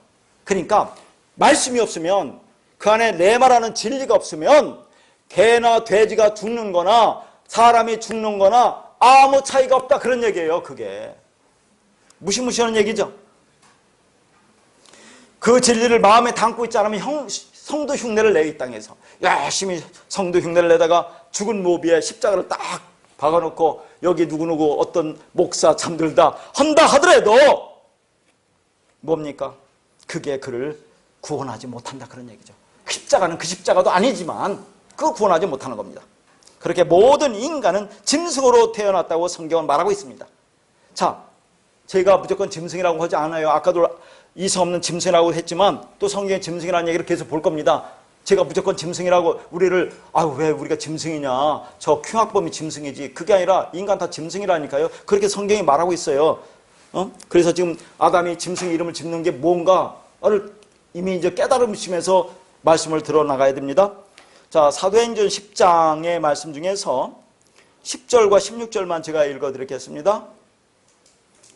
그러니까 말씀이 없으면, 그 안에 내 말하는 진리가 없으면 개나 돼지가 죽는 거나 사람이 죽는 거나 아무 차이가 없다. 그런 얘기예요. 그게 무시무시하는 얘기죠. 그 진리를 마음에 담고 있지 않으면 성도 흉내를 내. 이 땅에서 열심히 성도 흉내를 내다가 죽은 모비에 십자가를 딱 박아놓고 여기 누구누구 어떤 목사 잠들다 한다 하더라도 뭡니까? 그게 그를 구원하지 못한다. 그런 얘기죠. 십자가는 그 십자가도 아니지만 그 구원하지 못하는 겁니다. 그렇게 모든 인간은 짐승으로 태어났다고 성경은 말하고 있습니다. 자, 제가 무조건 짐승이라고 하지 않아요. 아까도 이성 없는 짐승이라고 했지만 또 성경의 짐승이라는 얘기를 계속 볼 겁니다. 제가 무조건 짐승이라고 우리를, 왜 우리가 짐승이냐, 저 흉악범이 짐승이지, 그게 아니라 인간 다 짐승이라니까요. 그렇게 성경이 말하고 있어요. 그래서 지금 아담이 짐승 이름을 짓는 게 뭔가를 이미 이제 깨달으시면서 말씀을 들어나가야 됩니다. 자, 사도행전 10장의 말씀 중에서 10절과 16절만 제가 읽어드리겠습니다.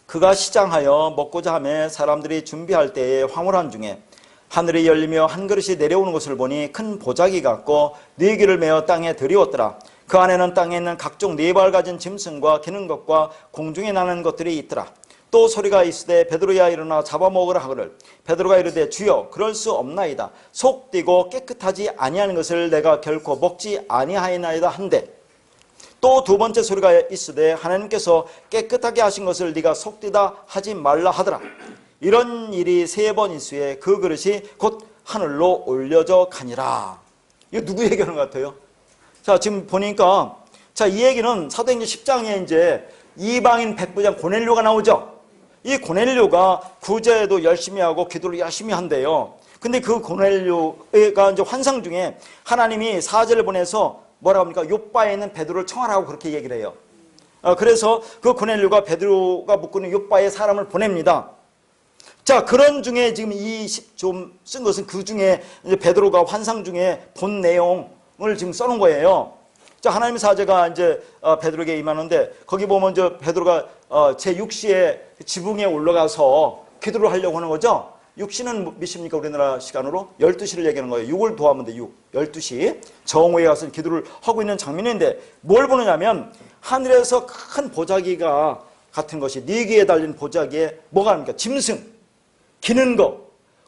그가 시장하여 먹고자 하며 사람들이 준비할 때에 황홀한 중에 하늘이 열리며 한 그릇이 내려오는 것을 보니 큰 보자기 같고 네 귀를 메어 땅에 들이웠더라. 그 안에는 땅에 있는 각종 네 발 가진 짐승과 기는 것과 공중에 나는 것들이 있더라. 또 소리가 있으되 베드로야 일어나 잡아먹으라 하거늘 베드로가 이르되 주여 그럴 수 없나이다. 속 띠고 깨끗하지 아니하는 것을 내가 결코 먹지 아니하였나이다 한데, 또 두 번째 소리가 있으되 하나님께서 깨끗하게 하신 것을 네가 속되다 하지 말라 하더라. 이런 일이 3번 있으에 그 그릇이 곧 하늘로 올려져 가니라. 이거 누구 얘기하는 것 같아요? 자, 지금 보니까, 자, 이 얘기는 사도행전 10장에 이제 이방인 백부장 고넬료가 나오죠. 이 고넬료가 구제도 열심히 하고 기도를 열심히 한대요. 근데 그 고넬료가 이제 환상 중에 하나님이 사제를 보내서 뭐라고 합니까? 욥바에 있는 베드로를 청하라고 그렇게 얘기를 해요. 그래서 그 고넬료가 베드로가 묵고 있는 욥바에 사람을 보냅니다. 자, 그런 중에 지금 좀 쓴 것은 그 중에 이제 베드로가 환상 중에 본 내용을 지금 써놓은 거예요. 자, 하나님의 사자가 이제 베드로에게 임하는데 거기 보면 베드로가 제6시에 지붕에 올라가서 기도를 하려고 하는 거죠. 6시는 몇 시입니까? 우리나라 시간으로 12시를 얘기하는 거예요. 6을 더하면 돼. 12시 정오에 가서 기도를 하고 있는 장면인데 뭘 보느냐면 하늘에서 큰 보자기가 같은 것이 네 귀에 달린 보자기에 뭐가 합니까? 짐승, 기는 거,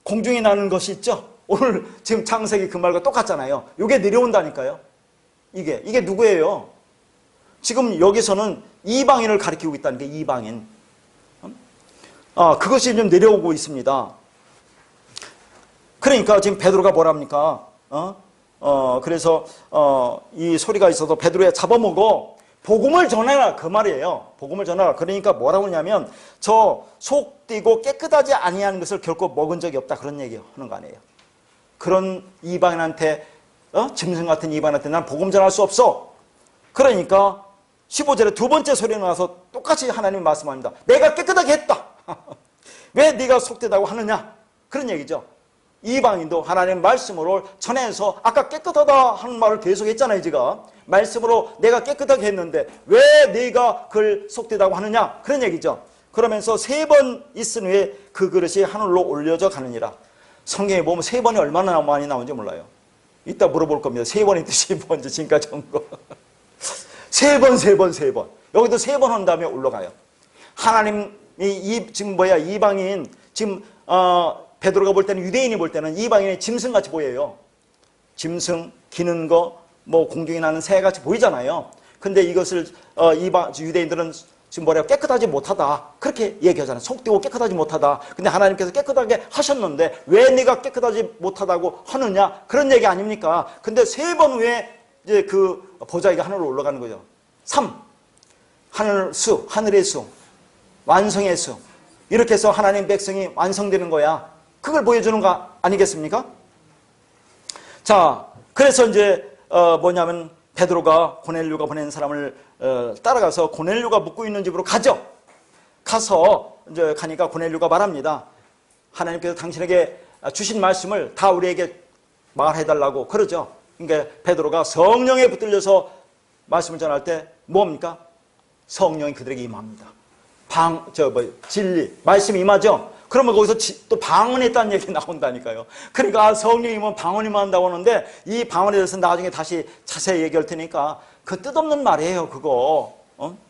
공중에 나는 것이 있죠. 오늘 지금 창세기 그 말과 똑같잖아요. 이게 내려온다니까요. 이게 누구예요? 지금 여기서는 이방인을 가리키고 있다는 게 이방인. 그것이 좀 내려오고 있습니다. 그러니까 지금 베드로가 뭐랍니까? 그래서 이 소리가 있어서 베드로야 잡아먹어 복음을 전해라 그 말이에요. 복음을 전하라. 그러니까 뭐라고 하냐면 저 속되고 깨끗하지 아니한 것을 결코 먹은 적이 없다 그런 얘기 하는 거 아니에요. 그런 이방인한테 짐승 같은 이방인한테 난 복음 전할 수 없어. 그러니까 15절에 두 번째 소리가 나서 똑같이 하나님이 말씀합니다. 내가 깨끗하게 했다. 왜 네가 속되다고 하느냐? 그런 얘기죠. 이방인도 하나님 말씀으로 전해서 아까 깨끗하다 하는 말을 계속 했잖아요. 제가 말씀으로 내가 깨끗하게 했는데 왜 네가 그걸 속되다고 하느냐? 그런 얘기죠. 그러면서 3번 있은 후에 그 그릇이 하늘로 올려져 가느니라. 성경에 보면 3번이 얼마나 많이 나오는지 몰라요. 이따 물어볼 겁니다. 3번의 뜻이 뭔지 지금까지 온 거. 3번. 여기도 3번 한 다음에 올라가요. 하나님이 지금 이방인 지금 베드로가 볼 때는 유대인이 볼 때는 이방인의 짐승같이 보여요. 짐승, 기는 거, 뭐 공중에 나는 새같이 보이잖아요. 근데 이것을 유대인들은 지금 뭐래요? 깨끗하지 못하다. 그렇게 얘기하잖아요. 속되고 깨끗하지 못하다. 근데 하나님께서 깨끗하게 하셨는데 왜 네가 깨끗하지 못하다고 하느냐? 그런 얘기 아닙니까? 근데 3번 후에 이제 그 보자기가 하늘로 올라가는 거죠. 3. 하늘의 수, 완성의 수. 이렇게 해서 하나님 백성이 완성되는 거야. 그걸 보여주는 거 아니겠습니까? 자, 그래서 이제 뭐냐면 베드로가 고넬료가 보낸 사람을 따라가서 고넬료가 묵고 있는 집으로 가죠. 가서 이제 가니까 고넬료가 말합니다. 하나님께서 당신에게 주신 말씀을 다 우리에게 말해달라고 그러죠. 그러니까 베드로가 성령에 붙들려서 말씀을 전할 때 뭡니까? 성령이 그들에게 임합니다. 진리, 말씀이 임하죠? 그러면 거기서 또 방언했다는 얘기 나온다니까요. 그러니까 성령이 임하면 방언이 임한다고 하는데 이 방언에 대해서 나중에 다시 자세히 얘기할 테니까 그 뜻없는 말이에요, 그거.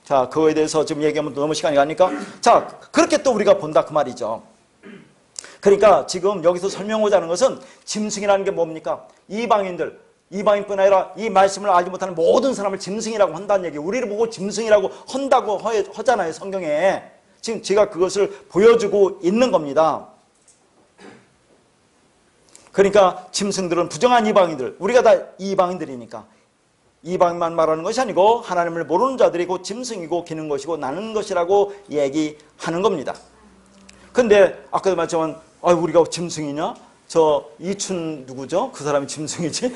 자, 그거에 대해서 지금 얘기하면 너무 시간이 가니까. 자, 그렇게 또 우리가 본다 그 말이죠. 그러니까 지금 여기서 설명하고자 하는 것은 짐승이라는 게 뭡니까? 이방인뿐 아니라 이 말씀을 알지 못하는 모든 사람을 짐승이라고 한다는 얘기예요. 우리를 보고 짐승이라고 한다고 하잖아요, 성경에. 지금 제가 그것을 보여주고 있는 겁니다. 그러니까 짐승들은 부정한 이방인들, 우리가 다 이방인들이니까 이방인만 말하는 것이 아니고 하나님을 모르는 자들이 곧 짐승이고 기는 것이고 나는 것이라고 얘기하는 겁니다. 근데 아까도 말했지만 우리가 짐승이냐? 저 이춘 누구죠? 그 사람이 짐승이지?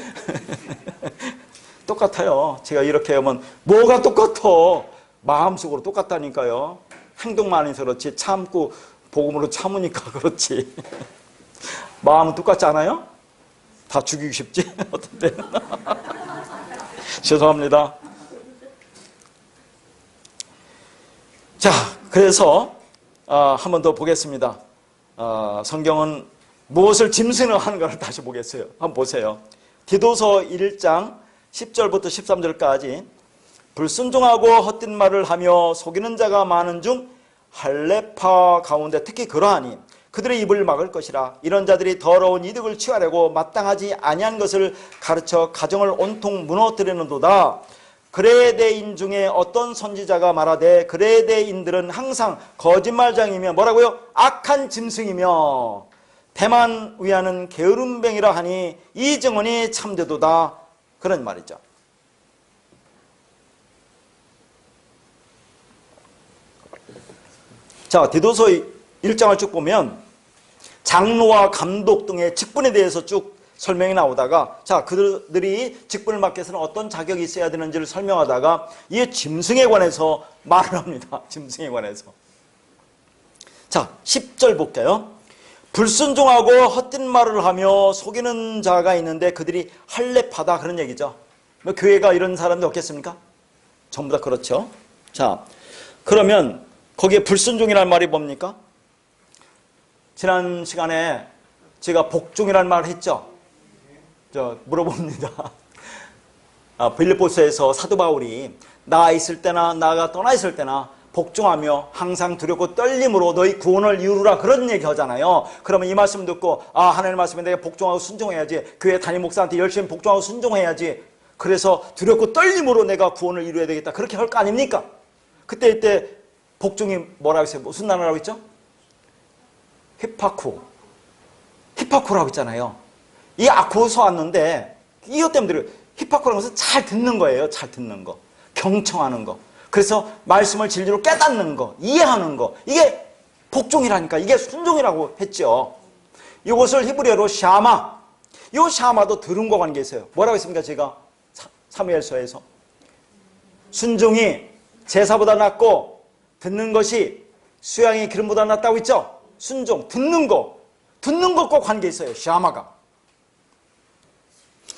똑같아요. 제가 이렇게 하면 뭐가 똑같아? 마음속으로 똑같다니까요. 행동만 해서 그렇지 참고 복음으로 참으니까 그렇지. 마음은 똑같지 않아요? 다 죽이고 싶지? 어떤 때는. 죄송합니다. 자, 그래서 한 번 더 보겠습니다. 성경은 무엇을 짐승으로 하는가를 다시 보겠어요. 한번 보세요. 디도서 1장 10절부터 13절까지 불순종하고 헛된 말을 하며 속이는 자가 많은 중 할례파 가운데 특히 그러하니 그들의 입을 막을 것이라. 이런 자들이 더러운 이득을 취하려고 마땅하지 아니한 것을 가르쳐 가정을 온통 무너뜨리는도다. 그레데인 중에 어떤 선지자가 말하되 그레데인들은 항상 거짓말장이며 뭐라고요? 악한 짐승이며 대만 위하는 게으름뱅이라 하니 이 증언이 참되도다. 그런 말이죠. 자, 디도서 1장을 쭉 보면 장로와 감독 등의 직분에 대해서 쭉 설명이 나오다가 자, 그들이 직분을 맡기 위해서는 어떤 자격이 있어야 되는지를 설명하다가 이 짐승에 관해서 말을 합니다. 짐승에 관해서. 자, 10절 볼게요. 불순종하고 헛된 말을 하며 속이는 자가 있는데 그들이 할례파다 그런 얘기죠. 뭐 교회가 이런 사람들 없겠습니까? 전부 다 그렇죠. 자, 그러면 거기에 불순종이라는 말이 뭡니까? 지난 시간에 제가 복종이라는 말을 했죠. 물어봅니다. 빌립보서에서 사도 바울이 나가 있을 때나 나가 떠나 있을 때나 복종하며 항상 두렵고 떨림으로 너희 구원을 이루라 그런 얘기 하잖아요. 그러면 이 말씀 듣고 하나님 말씀에 내가 복종하고 순종해야지, 교회 담임 목사한테 열심히 복종하고 순종해야지, 그래서 두렵고 떨림으로 내가 구원을 이루어야 되겠다, 그렇게 할 거 아닙니까? 이때 복종이 뭐라고 했어요? 무슨 단어라고 했죠? 히파쿠라고 했잖아요. 이 아쿠서 왔는데 이것 때문에 히파쿠라는 것은 잘 듣는 거예요. 잘 듣는 거, 경청하는 거. 그래서 말씀을 진리로 깨닫는 거, 이해하는 거, 이게 복종이라니까, 이게 순종이라고 했죠. 이것을 히브리어로 샤마, 이 샤마도 들음과 관계 있어요. 뭐라고 했습니까? 제가 사무엘서에서 순종이 제사보다 낫고 듣는 것이 수양의 기름보다 낫다고 했죠. 순종, 듣는 것과 관계 있어요. 샤마가.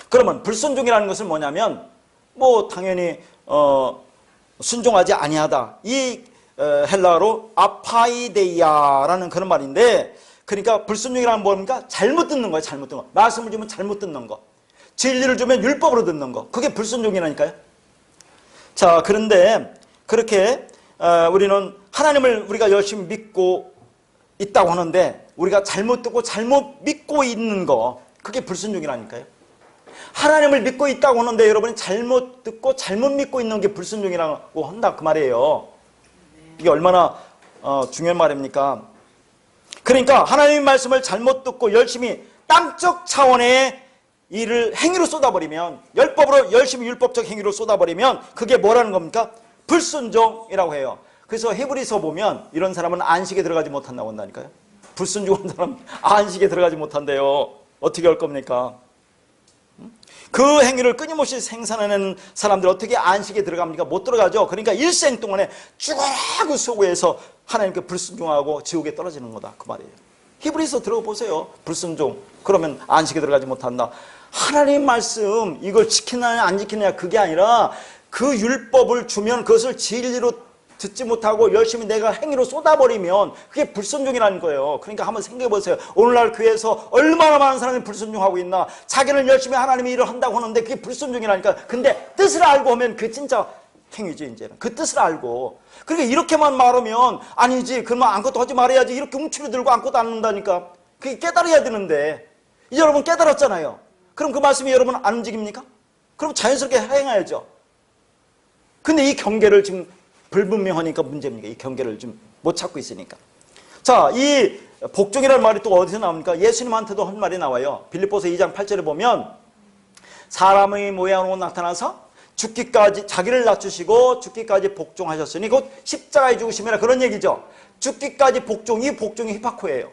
그러면 불순종이라는 것은 뭐냐면 당연히 순종하지 아니하다. 이 헬라어로 아파이데이아라는 그런 말인데, 그러니까 불순종이라는 뭡니까? 잘못 듣는 거예요. 잘못 듣는 거. 말씀을 주면 잘못 듣는 거. 진리를 주면 율법으로 듣는 거. 그게 불순종이라니까요. 자, 그런데 그렇게 우리는 하나님을 우리가 열심히 믿고 있다고 하는데 우리가 잘못 듣고 잘못 믿고 있는 거, 그게 불순종이라니까요. 하나님을 믿고 있다고 하는데 여러분이 잘못 듣고 잘못 믿고 있는 게 불순종이라고 한다 그 말이에요. 이게 얼마나 중요한 말입니까? 그러니까 하나님의 말씀을 잘못 듣고 열심히 땅적 차원의 일을 행위로 쏟아버리면, 율법으로 열심히 율법적 행위로 쏟아버리면 그게 뭐라는 겁니까? 불순종이라고 해요. 그래서 히브리서 보면 이런 사람은 안식에 들어가지 못한다고 한다니까요. 불순종한 사람 안식에 들어가지 못한대요. 어떻게 할 겁니까? 그 행위를 끊임없이 생산하는 사람들 어떻게 안식에 들어갑니까? 못 들어가죠. 그러니까 일생 동안에 죽어라고 수고해서 하나님께 불순종하고 지옥에 떨어지는 거다 그 말이에요. 히브리서 들어보세요. 불순종, 그러면 안식에 들어가지 못한다. 하나님 말씀 이걸 지키느냐 안 지키느냐 그게 아니라 그 율법을 주면 그것을 진리로 듣지 못하고 열심히 내가 행위로 쏟아버리면 그게 불순종이라는 거예요. 그러니까 한번 생각해보세요. 오늘날 교회에서 얼마나 많은 사람이 불순종하고 있나. 자기는 열심히 하나님의 일을 한다고 하는데 그게 불순종이라니까. 근데 뜻을 알고 하면 그게 진짜 행위지. 이제는 그 뜻을 알고. 그러니까 이렇게만 말하면 아니지, 그러면 아무것도 하지 말아야지, 이렇게 움츠려 들고 아무것도 안 한다니까. 그게 깨달아야 되는데 이제 여러분 깨달았잖아요. 그럼 그 말씀이 여러분 안 움직입니까? 그럼 자연스럽게 행해야죠. 근데 이 경계를 지금 불분명하니까 문제입니까? 이 경계를 좀 못 찾고 있으니까. 자, 이 복종이라는 말이 또 어디서 나옵니까? 예수님한테도 한 말이 나와요. 빌립보서 2장 8절에 보면 사람의 모양으로 나타나서 죽기까지, 자기를 낮추시고 죽기까지 복종하셨으니 곧 십자가에 죽으심이라, 그런 얘기죠. 죽기까지 복종, 이 복종이 히파코예요.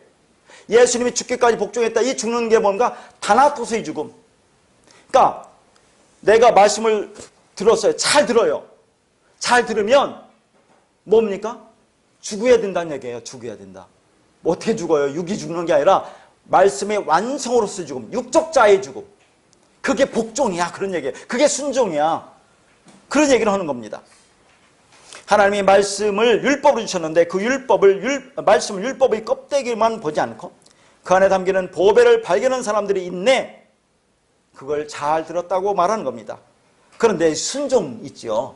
예수님이 죽기까지 복종했다. 이 죽는 게 뭔가? 다나토스의 죽음. 그러니까 내가 말씀을 들었어요. 잘 들어요. 잘 들으면 뭡니까? 죽어야 된다는 얘기예요. 죽어야 된다. 뭐 어떻게 죽어요? 육이 죽는 게 아니라 말씀의 완성으로서의 죽음, 육적자의 죽음. 그게 복종이야. 그런 얘기예요. 그게 순종이야. 그런 얘기를 하는 겁니다. 하나님이 말씀을 율법으로 주셨는데 그 말씀을 율법의 껍데기만 보지 않고 그 안에 담기는 보배를 발견한 사람들이 있네. 그걸 잘 들었다고 말하는 겁니다. 그런데 순종 있죠.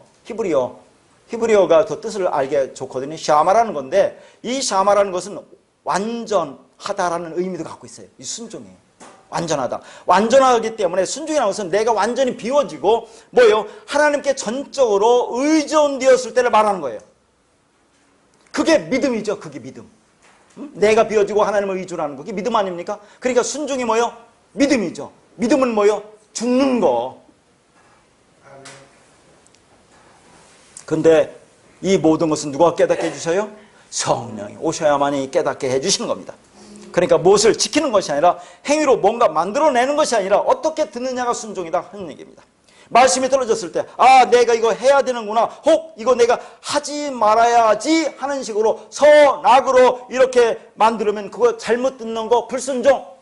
히브리어가 그 뜻을 알게 좋거든요. 샤마라는 건데 이 샤마라는 것은 완전하다라는 의미도 갖고 있어요. 이 순종이에요. 완전하다. 완전하기 때문에 순종이라는 것은 내가 완전히 비워지고 뭐예요? 하나님께 전적으로 의존되었을 때를 말하는 거예요. 그게 믿음이죠. 그게 믿음. 내가 비워지고 하나님을 의존하는 거. 그게 믿음 아닙니까? 그러니까 순종이 뭐예요? 믿음이죠. 믿음은 뭐예요? 죽는 거. 근데 이 모든 것은 누가 깨닫게 해주셔요? 성령이 오셔야만이 깨닫게 해주시는 겁니다. 그러니까 무엇을 지키는 것이 아니라 행위로 뭔가 만들어내는 것이 아니라 어떻게 듣느냐가 순종이다 하는 얘기입니다. 말씀이 떨어졌을 때 내가 이거 해야 되는구나, 혹 이거 내가 하지 말아야지 하는 식으로 선악으로 이렇게 만들면 그거 잘못 듣는 거 불순종이라고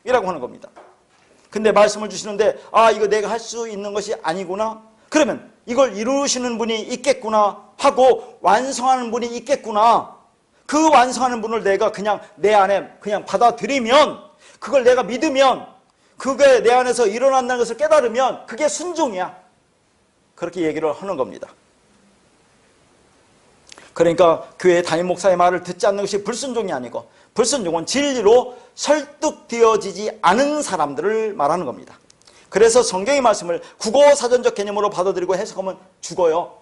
하는 겁니다. 근데 말씀을 주시는데 이거 내가 할 수 있는 것이 아니구나. 그러면 이걸 이루시는 분이 있겠구나 하고 완성하는 분이 있겠구나. 그 완성하는 분을 내가 그냥 내 안에 그냥 받아들이면, 그걸 내가 믿으면, 그게 내 안에서 일어난다는 것을 깨달으면 그게 순종이야. 그렇게 얘기를 하는 겁니다. 그러니까 교회 담임 목사의 말을 듣지 않는 것이 불순종이 아니고, 불순종은 진리로 설득되어지지 않은 사람들을 말하는 겁니다. 그래서 성경의 말씀을 국어사전적 개념으로 받아들이고 해석하면 죽어요.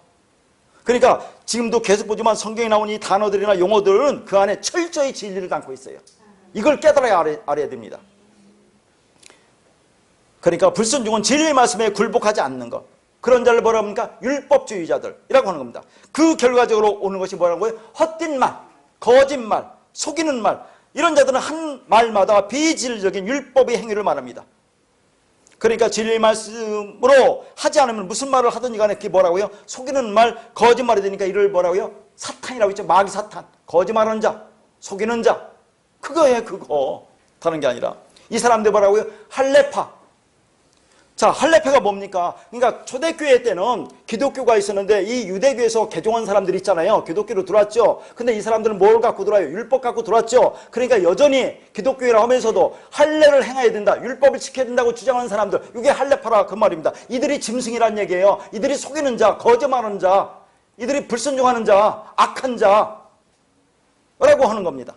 그러니까 지금도 계속 보지만 성경에 나온 이 단어들이나 용어들은 그 안에 철저히 진리를 담고 있어요. 이걸 깨달아야 알아야 됩니다. 그러니까 불순종은 진리의 말씀에 굴복하지 않는 것, 그런 자를 뭐라고 합니까? 율법주의자들이라고 하는 겁니다. 그 결과적으로 오는 것이 뭐라고요? 헛된 말, 거짓말, 속이는 말, 이런 자들은 한 말마다 비진리적인 율법의 행위를 말합니다. 그러니까 진리의 말씀으로 하지 않으면 무슨 말을 하든지 간에 그게 뭐라고요? 속이는 말, 거짓말이 되니까 이를 뭐라고요? 사탄이라고 했죠. 마귀 사탄, 거짓말하는 자, 속이는 자, 그거예요. 그거 다른 게 아니라 이 사람들 뭐라고요? 할례파. 자, 할례파가 뭡니까? 그러니까 초대교회 때는 기독교가 있었는데 이 유대교에서 개종한 사람들이 있잖아요. 기독교로 들어왔죠. 근데 이 사람들은 뭘 갖고 들어와요? 율법 갖고 들어왔죠. 그러니까 여전히 기독교라고 하면서도 할례를 행해야 된다, 율법을 지켜야 된다고 주장하는 사람들, 이게 할례파라 그 말입니다. 이들이 짐승이란 얘기예요. 이들이 속이는 자, 거짓말하는 자, 이들이 불순종하는 자, 악한 자라고 하는 겁니다.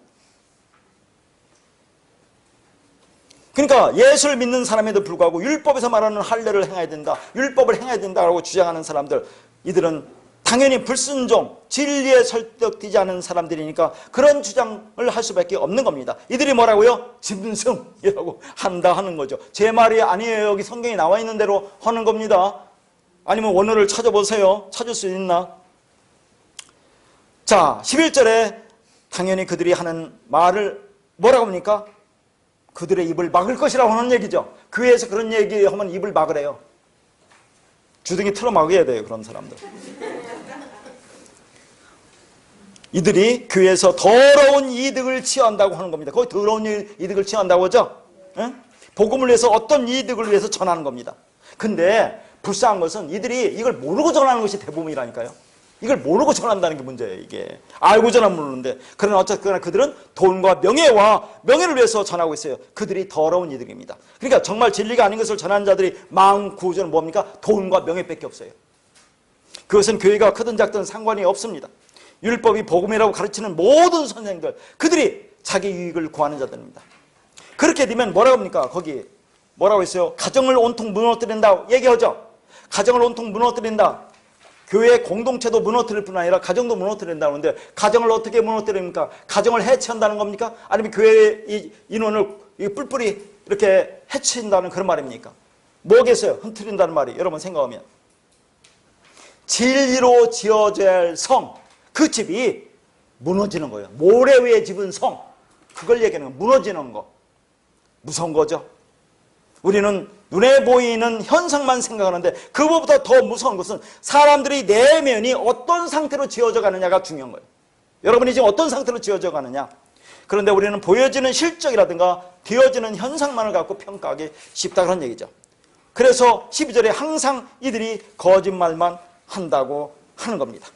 그러니까 예수를 믿는 사람에도 불구하고 율법에서 말하는 할례를 행해야 된다, 율법을 행해야 된다라고 주장하는 사람들, 이들은 당연히 불순종, 진리에 설득되지 않은 사람들이니까 그런 주장을 할 수밖에 없는 겁니다. 이들이 뭐라고요? 짐승이라고 한다 하는 거죠. 제 말이 아니에요. 여기 성경에 나와 있는 대로 하는 겁니다. 아니면 원어를 찾아보세요. 찾을 수 있나? 자, 11절에 당연히 그들이 하는 말을 뭐라고 합니까? 그들의 입을 막을 것이라고 하는 얘기죠. 교회에서 그런 얘기하면 입을 막으래요. 주둥이 틀어 막아야 돼요. 그런 사람들. 이들이 교회에서 더러운 이득을 취한다고 하는 겁니다. 거기 더러운 이득을 취한다고 하죠. 응? 복음을 위해서 어떤 이득을 위해서 전하는 겁니다. 근데 불쌍한 것은 이들이 이걸 모르고 전하는 것이 대부분이라니까요. 이걸 모르고 전한다는 게 문제예요. 이게 알고 전하면 모르는데, 그러나 어쨌거나 그들은 돈과 명예를 위해서 전하고 있어요. 그들이 더러운 이들입니다. 그러니까 정말 진리가 아닌 것을 전하는 자들이 마음 구조는 뭡니까? 돈과 명예밖에 없어요. 그것은 교회가 크든 작든 상관이 없습니다. 율법이 복음이라고 가르치는 모든 선생들, 그들이 자기 유익을 구하는 자들입니다. 그렇게 되면 뭐라고 합니까? 거기 뭐라고 했어요? 가정을 온통 무너뜨린다 얘기하죠. 가정을 온통 무너뜨린다. 교회 공동체도 무너뜨릴 뿐 아니라 가정도 무너뜨린다고 하는데, 가정을 어떻게 무너뜨립니까? 가정을 해치한다는 겁니까? 아니면 교회의 인원을 뿔뿔이 이렇게 해친다는 그런 말입니까? 뭐겠어요? 흩트린다는 말이. 여러분 생각하면 진리로 지어져야 할 성, 그 집이 무너지는 거예요. 모래 위에 집은 성, 그걸 얘기하는 거예요. 무너지는 거. 무서운 거죠. 우리는 눈에 보이는 현상만 생각하는데 그것보다 더 무서운 것은 사람들이 내면이 어떤 상태로 지어져 가느냐가 중요한 거예요. 여러분이 지금 어떤 상태로 지어져 가느냐. 그런데 우리는 보여지는 실적이라든가 되어지는 현상만을 갖고 평가하기 쉽다, 그런 얘기죠. 그래서 12절에 항상 이들이 거짓말만 한다고 하는 겁니다.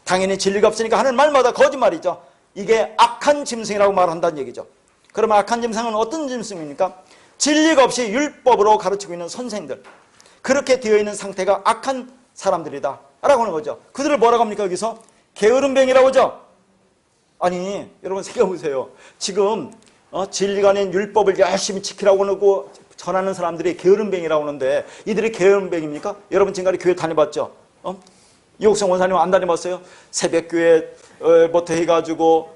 당연히 진리가 없으니까 하는 말마다 거짓말이죠. 이게 악한 짐승이라고 말한다는 얘기죠. 그러면 악한 짐승은 어떤 짐승입니까? 진리가 없이 율법으로 가르치고 있는 선생들, 그렇게 되어 있는 상태가 악한 사람들이다 라고 하는 거죠. 그들을 뭐라고 합니까? 여기서 게으름뱅이라고 하죠. 아니 여러분 생각해보세요. 지금 진리가 아닌 율법을 열심히 지키라고 하고 전하는 사람들이 게으름뱅이라고 하는데, 이들이 게으름뱅입니까? 여러분 지금까지 교회 다녀봤죠? 이옥성 원사님 안 다녀봤어요? 새벽교회부터 해가지고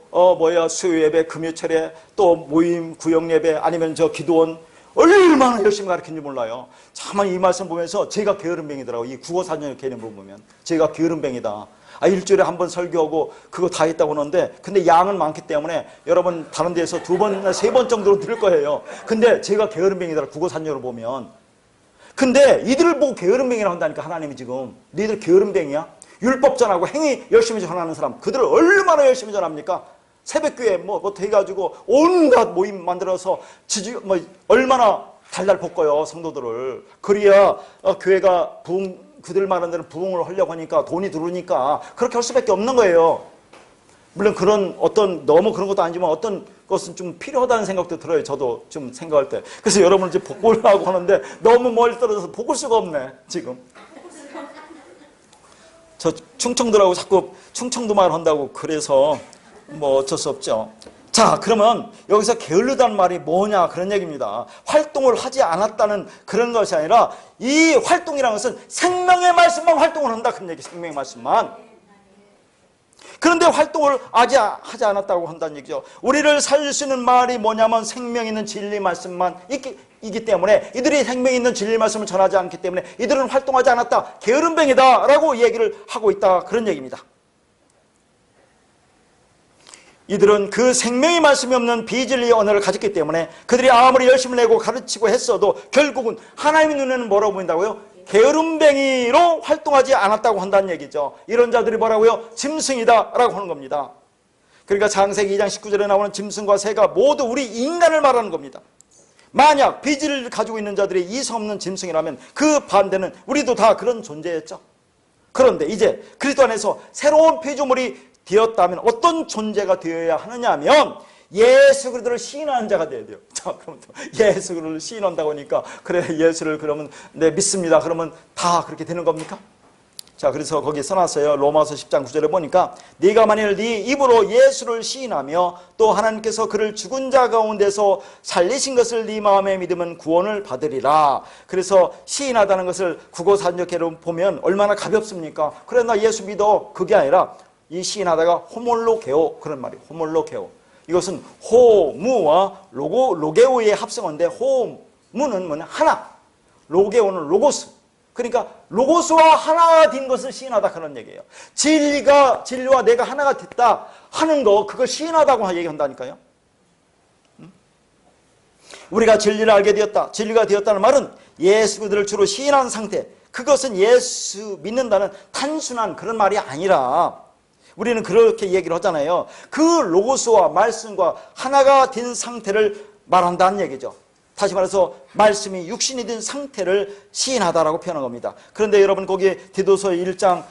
수요예배, 금요철에 또 모임, 구역예배, 아니면 기도원 얼마나 열심히 가르치는지 몰라요. 참 이 말씀 보면서 제가 게으름뱅이더라고요. 이 국어사전 개념을 보면 제가 게으름뱅이다. 일주일에 한 번 설교하고 그거 다 했다고 하는데, 근데 양은 많기 때문에 여러분 다른 데에서 2번, 3번 정도로 들을 거예요. 근데 제가 게으름뱅이더라, 국어사전으로 보면. 근데 이들을 보고 게으름뱅이라고 한다니까. 하나님이 지금 너희들 게으름뱅이야? 율법 전하고 행위 열심히 전하는 사람, 그들을 얼마나 열심히 전합니까? 새벽교회 뭐부터 해가지고 온갖 모임 만들어서 얼마나 달달 볶아요, 성도들을. 그래야 교회가 그들 말하는 대로 부흥을 하려고 하니까 돈이 들어오니까 그렇게 할 수밖에 없는 거예요. 물론 그런 너무 그런 것도 아니지만 어떤 것은 좀 필요하다는 생각도 들어요. 저도 좀 생각할 때. 그래서 여러분을 이제 볶으려고 하는데 너무 멀리 떨어져서 볶을 수가 없네, 지금. 저 충청도라고 자꾸 충청도 말 한다고 그래서 뭐 어쩔 수 없죠. 자, 그러면 여기서 게을르다는 말이 뭐냐 그런 얘기입니다. 활동을 하지 않았다는 그런 것이 아니라 이 활동이라는 것은 생명의 말씀만 활동을 한다 그런 얘기. 생명의 말씀만. 그런데 활동을 아직 하지 않았다고 한다는 얘기죠. 우리를 살릴 수 있는 말이 뭐냐면 생명 있는 진리 말씀만 이기 때문에 이들이 생명 있는 진리 말씀을 전하지 않기 때문에 이들은 활동하지 않았다. 게으름뱅이다 라고 얘기를 하고 있다 그런 얘기입니다. 이들은 그 생명의 말씀이 없는 비진리의 언어를 가졌기 때문에 그들이 아무리 열심을 내고 가르치고 했어도 결국은 하나님의 눈에는 뭐라고 보인다고요? 게으름뱅이로 활동하지 않았다고 한다는 얘기죠. 이런 자들이 뭐라고요? 짐승이다 라고 하는 겁니다. 그러니까 창세기 2장 19절에 나오는 짐승과 새가 모두 우리 인간을 말하는 겁니다. 만약 비질을 가지고 있는 자들이 이성 없는 짐승이라면 그 반대는 우리도 다 그런 존재였죠. 그런데 이제 그리스도 안에서 새로운 피조물이 되었다면 어떤 존재가 되어야 하느냐 하면 예수 그리스도를 시인하는 자가 되어야 돼요. 자, 그럼 예수 그리스도를 시인한다고 하니까 그래 예수를 그러면 네 믿습니다. 그러면 다 그렇게 되는 겁니까? 자, 그래서 거기 써놨어요. 로마서 10장 9절에 보니까 네가 만일 네 입으로 예수를 시인하며 또 하나님께서 그를 죽은 자 가운데서 살리신 것을 네 마음에 믿으면 구원을 받으리라. 그래서 시인하다는 것을 국어사전적으로 보면 얼마나 가볍습니까? 그래 나 예수 믿어. 그게 아니라 이 시인하다가 호몰로게오 그런 말이에요. 호몰로게오. 이것은 호무와 로게오의 합성어인데 호무는 뭐냐? 하나. 로게오는 로고스. 그러니까 로고스와 하나가 된 것을 시인하다 그런 얘기예요. 진리와 내가 하나가 됐다 하는 거 그걸 시인하다고 얘기한다니까요. 우리가 진리를 알게 되었다. 진리가 되었다는 말은 예수 그들을 주로 시인한 상태. 그것은 예수 믿는다는 단순한 그런 말이 아니라 우리는 그렇게 얘기를 하잖아요. 그 로고스와 말씀과 하나가 된 상태를 말한다는 얘기죠. 다시 말해서 말씀이 육신이 된 상태를 시인하다라고 표현한 겁니다. 그런데 여러분 거기 디도서 1장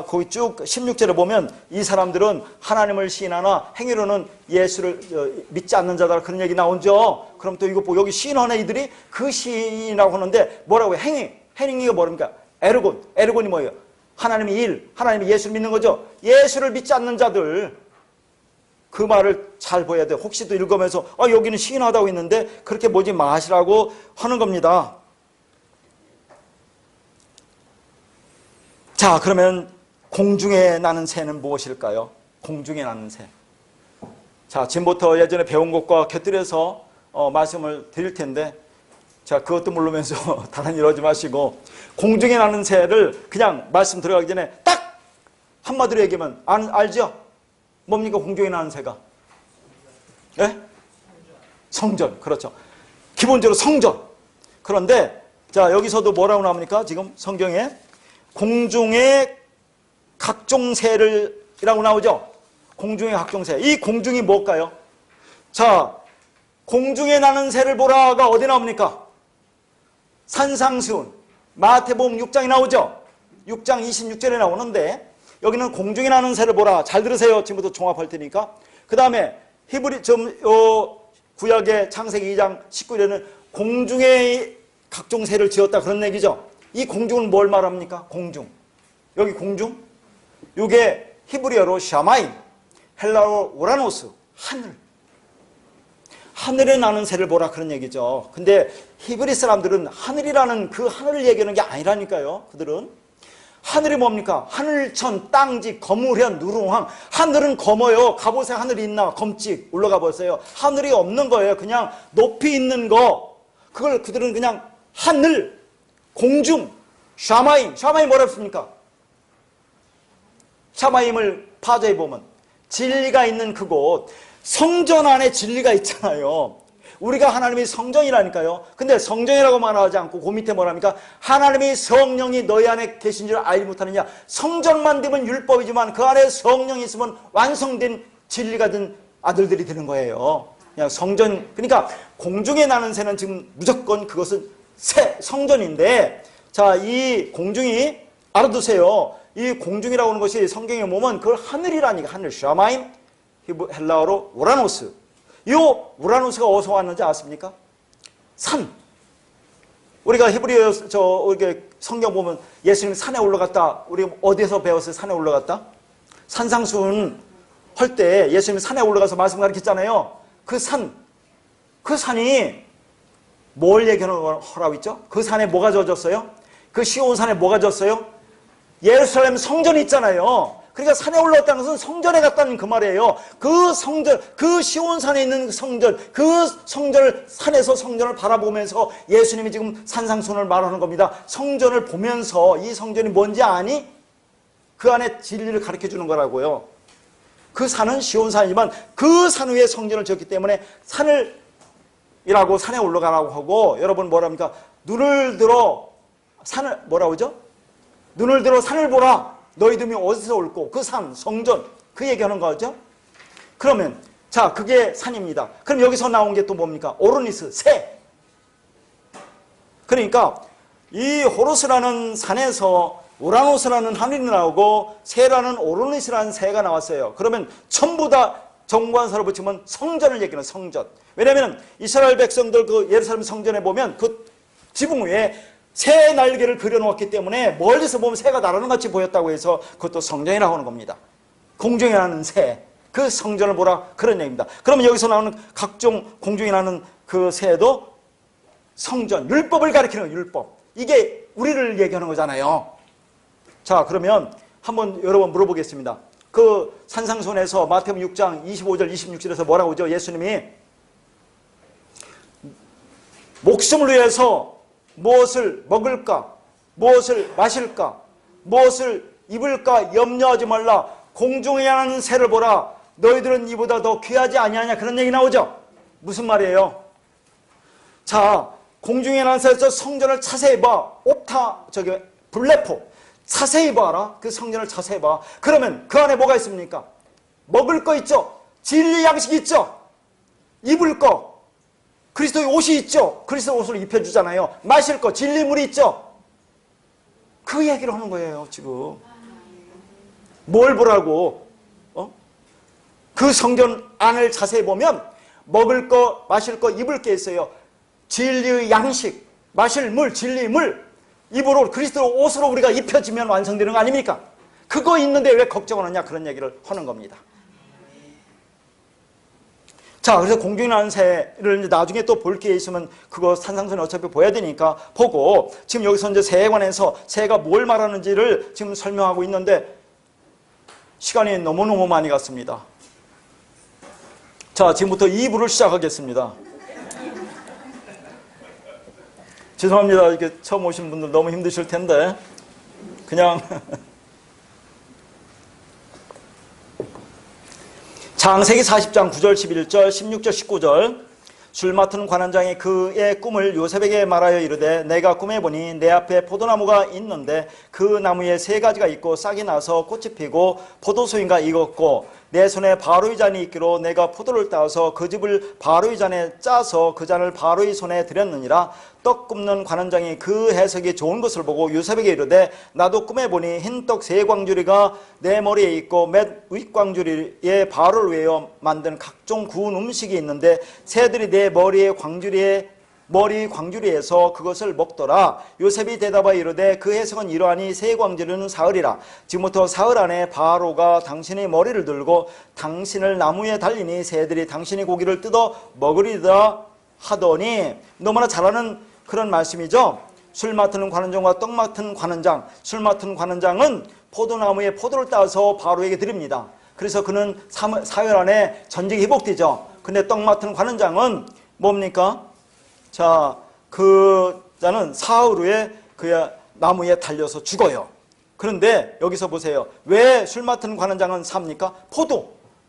거기 쭉 16절에 보면 이 사람들은 하나님을 시인하나 행위로는 예수를 믿지 않는 자다 그런 얘기 나오죠. 그럼 또 이거 여기 시인하는 이들이 그 시인이라고 하는데 뭐라고 해요? 행위가 뭐랍니까? 에르곤이 뭐예요? 하나님의 일, 하나님의 예수를 믿는 거죠. 예수를 믿지 않는 자들 그 말을 잘 보여야 돼요. 혹시 또 읽으면서 여기는 시인하다고 했는데 그렇게 보지 마시라고 하는 겁니다. 자, 그러면 공중에 나는 새는 무엇일까요? 공중에 나는 새. 자, 지금부터 예전에 배운 것과 곁들여서 말씀을 드릴 텐데 자, 그것도 모르면서 다른 일 하지 마시고 공중에 나는 새를 그냥 말씀 들어가기 전에 딱 한마디로 얘기하면 알죠? 뭡니까 공중에 나는 새가? 예? 성전. 그렇죠. 기본적으로 성전. 그런데 자 여기서도 뭐라고 나옵니까? 지금 성경에 공중에 각종 새를이라고 나오죠? 공중의 각종 새. 이 공중이 뭘까요? 자, 공중에 나는 새를 보라가 어디 나옵니까? 산상수훈 마태복음 6장에 나오죠. 6장 26절에 나오는데 여기는 공중에 나는 새를 보라. 잘 들으세요. 지금부터 종합할 테니까. 그 다음에 구약의 창세기 2장 19절에는 공중에 각종 새를 지었다 그런 얘기죠. 이 공중은 뭘 말합니까? 공중. 여기 공중. 이게 히브리어로 샤마임, 헬라어로 오라노스, 하늘. 하늘에 나는 새를 보라 그런 얘기죠. 근데 히브리 사람들은 하늘이라는 그 하늘을 얘기하는 게 아니라니까요. 그들은 하늘이 뭡니까? 하늘천, 땅지, 거무현, 누룽황. 하늘은 검어요. 가보세요. 하늘이 있나? 검찍 올라가 보세요. 하늘이 없는 거예요. 그냥 높이 있는 거. 그걸 그들은 그냥 하늘, 공중, 샤마임. 샤마임 뭐라 했습니까? 샤마임을 파자에 보면 진리가 있는 그곳. 성전 안에 진리가 있잖아요. 우리가 하나님이 성전이라니까요. 근데 성전이라고 말하지 않고 그 밑에 뭐랍니까? 하나님이 성령이 너희 안에 계신 줄 알지 못하느냐. 성전만 되면 율법이지만 그 안에 성령이 있으면 완성된 진리가 된 아들들이 되는 거예요. 그냥 성전, 그러니까 공중에 나는 새는 지금 무조건 그것은 새, 성전인데, 자, 이 공중이, 알아두세요. 이 공중이라고 하는 것이 성경에 보면 그걸 하늘이라니까, 하늘. 샤마임, 헬라어로 우라노스. 이 우라노스가 어디서 왔는지 아십니까? 산. 우리가 히브리어 이렇게 성경 보면 예수님 산에 올라갔다. 우리 어디에서 배웠어요? 산에 올라갔다? 산상수훈 할 때 예수님 산에 올라가서 말씀 가르쳤잖아요. 그 산이 뭘 얘기하라고 했죠? 그 산에 뭐가 젖었어요? 그 시온산에 뭐가 젖었어요? 예루살렘 성전이 있잖아요. 그러니까 산에 올라갔다는 것은 성전에 갔다는 그 말이에요. 그 성전, 그 시온산에 있는 성전, 그 성전을, 산에서 성전을 바라보면서 예수님이 지금 산상수훈을 말하는 겁니다. 성전을 보면서 이 성전이 뭔지 아니? 그 안에 진리를 가르쳐 주는 거라고요. 그 산은 시온산이지만 그 산 위에 성전을 지었기 때문에 산이라고 산에 올라가라고 하고, 여러분 뭐랍니까? 눈을 들어 산을 뭐라고 하죠? 눈을 들어 산을 보라. 너희들이 어디서 올고 그 산, 성전, 그 얘기하는 거죠. 그러면 자, 그게 산입니다. 그럼 여기서 나온 게 또 뭡니까? 오르니스, 새. 그러니까 이 호로스라는 산에서 우라노스라는 하늘이 나오고 새라는 오르니스라는 새가 나왔어요. 그러면 전부 다 정관사로 붙이면 성전을 얘기하는 성전. 왜냐하면 이스라엘 백성들 그 예루살렘 성전에 보면 그 지붕 위에 새 날개를 그려놓았기 때문에 멀리서 보면 새가 날아오는 같이 보였다고 해서 그것도 성전이라고 하는 겁니다. 공중에 나는 새, 그 성전을 보라, 그런 얘기입니다. 그러면 여기서 나오는 각종 공중에 나는 그 새도 성전, 율법을 가리키는 율법. 이게 우리를 얘기하는 거잖아요. 자, 그러면 한번 여러분 물어보겠습니다. 그 산상수훈에서 마태복음 6장 25절 26절에서 뭐라고 하죠? 예수님이 목숨을 위해서 무엇을 먹을까, 무엇을 마실까, 무엇을 입을까 염려하지 말라. 공중에 나는 새를 보라. 너희들은 이보다 더 귀하지 아니하냐. 그런 얘기 나오죠. 무슨 말이에요? 자, 공중에 나는 새에서 성전을 자세히 봐. 블레포. 자세히 봐라. 그 성전을 자세히 봐. 그러면 그 안에 뭐가 있습니까? 먹을 거 있죠. 진리 양식이 있죠. 입을 거. 그리스도의 옷이 있죠. 그리스도의 옷을 입혀주잖아요. 마실 거, 진리물이 있죠. 그 얘기를 하는 거예요, 지금. 뭘 보라고? 그 성전 안을 자세히 보면 먹을 거, 마실 거, 입을 게 있어요. 진리의 양식, 마실 물, 진리의 물. 입으로 그리스도의 옷으로 우리가 입혀지면 완성되는 거 아닙니까? 그거 있는데 왜 걱정을 하냐, 그런 얘기를 하는 겁니다. 자, 그래서 공중에 나는 새를 이제 나중에 또 볼 게 있으면 그거 산상수훈에 어차피 보야 되니까 보고, 지금 여기서 이제 새에 관해서 새가 뭘 말하는지를 지금 설명하고 있는데 시간이 너무너무 많이 갔습니다. 자, 지금부터 2부를 시작하겠습니다. 죄송합니다. 이렇게 처음 오신 분들 너무 힘드실 텐데 그냥 창세기 40장 9절 11절 16절 19절 술 맡은 관원장이 그의 꿈을 요셉에게 말하여 이르되 내가 꿈에 보니 내 앞에 포도나무가 있는데 그 나무에 세 가지가 있고 싹이 나서 꽃이 피고 포도수인가 익었고 내 손에 바로의 잔이 있기로 내가 포도를 따서 그 즙을 바로의 잔에 짜서 그 잔을 바로의 손에 드렸느니라. 떡 굽는 관원장이 그 해석이 좋은 것을 보고 요셉에게 이르되 나도 꿈에 보니 흰떡 세 광주리가 내 머리에 있고 몇 윗광주리에 바로를 외워 만든 각종 구운 음식이 있는데 새들이 내 머리 광주리에서 그것을 먹더라. 요셉이 대답하여 이르되 그 해석은 이러하니 세 광주리는 사흘이라. 지금부터 사흘 안에 바로가 당신의 머리를 들고 당신을 나무에 달리니 새들이 당신의 고기를 뜯어 먹으리다 하더니, 너무나 잘하는 그런 말씀이죠. 술 맡은 관원장과 떡 맡은 관원장. 술 맡은 관원장은 포도나무에 포도를 따서 바로에게 드립니다. 그래서 그는 사흘 안에 전쟁이 회복되죠. 근데 떡 맡은 관원장은 뭡니까? 자, 그 자는 사흘 후에 그 나무에 달려서 죽어요. 그런데 여기서 보세요. 왜 술 맡은 관원장은 삽니까?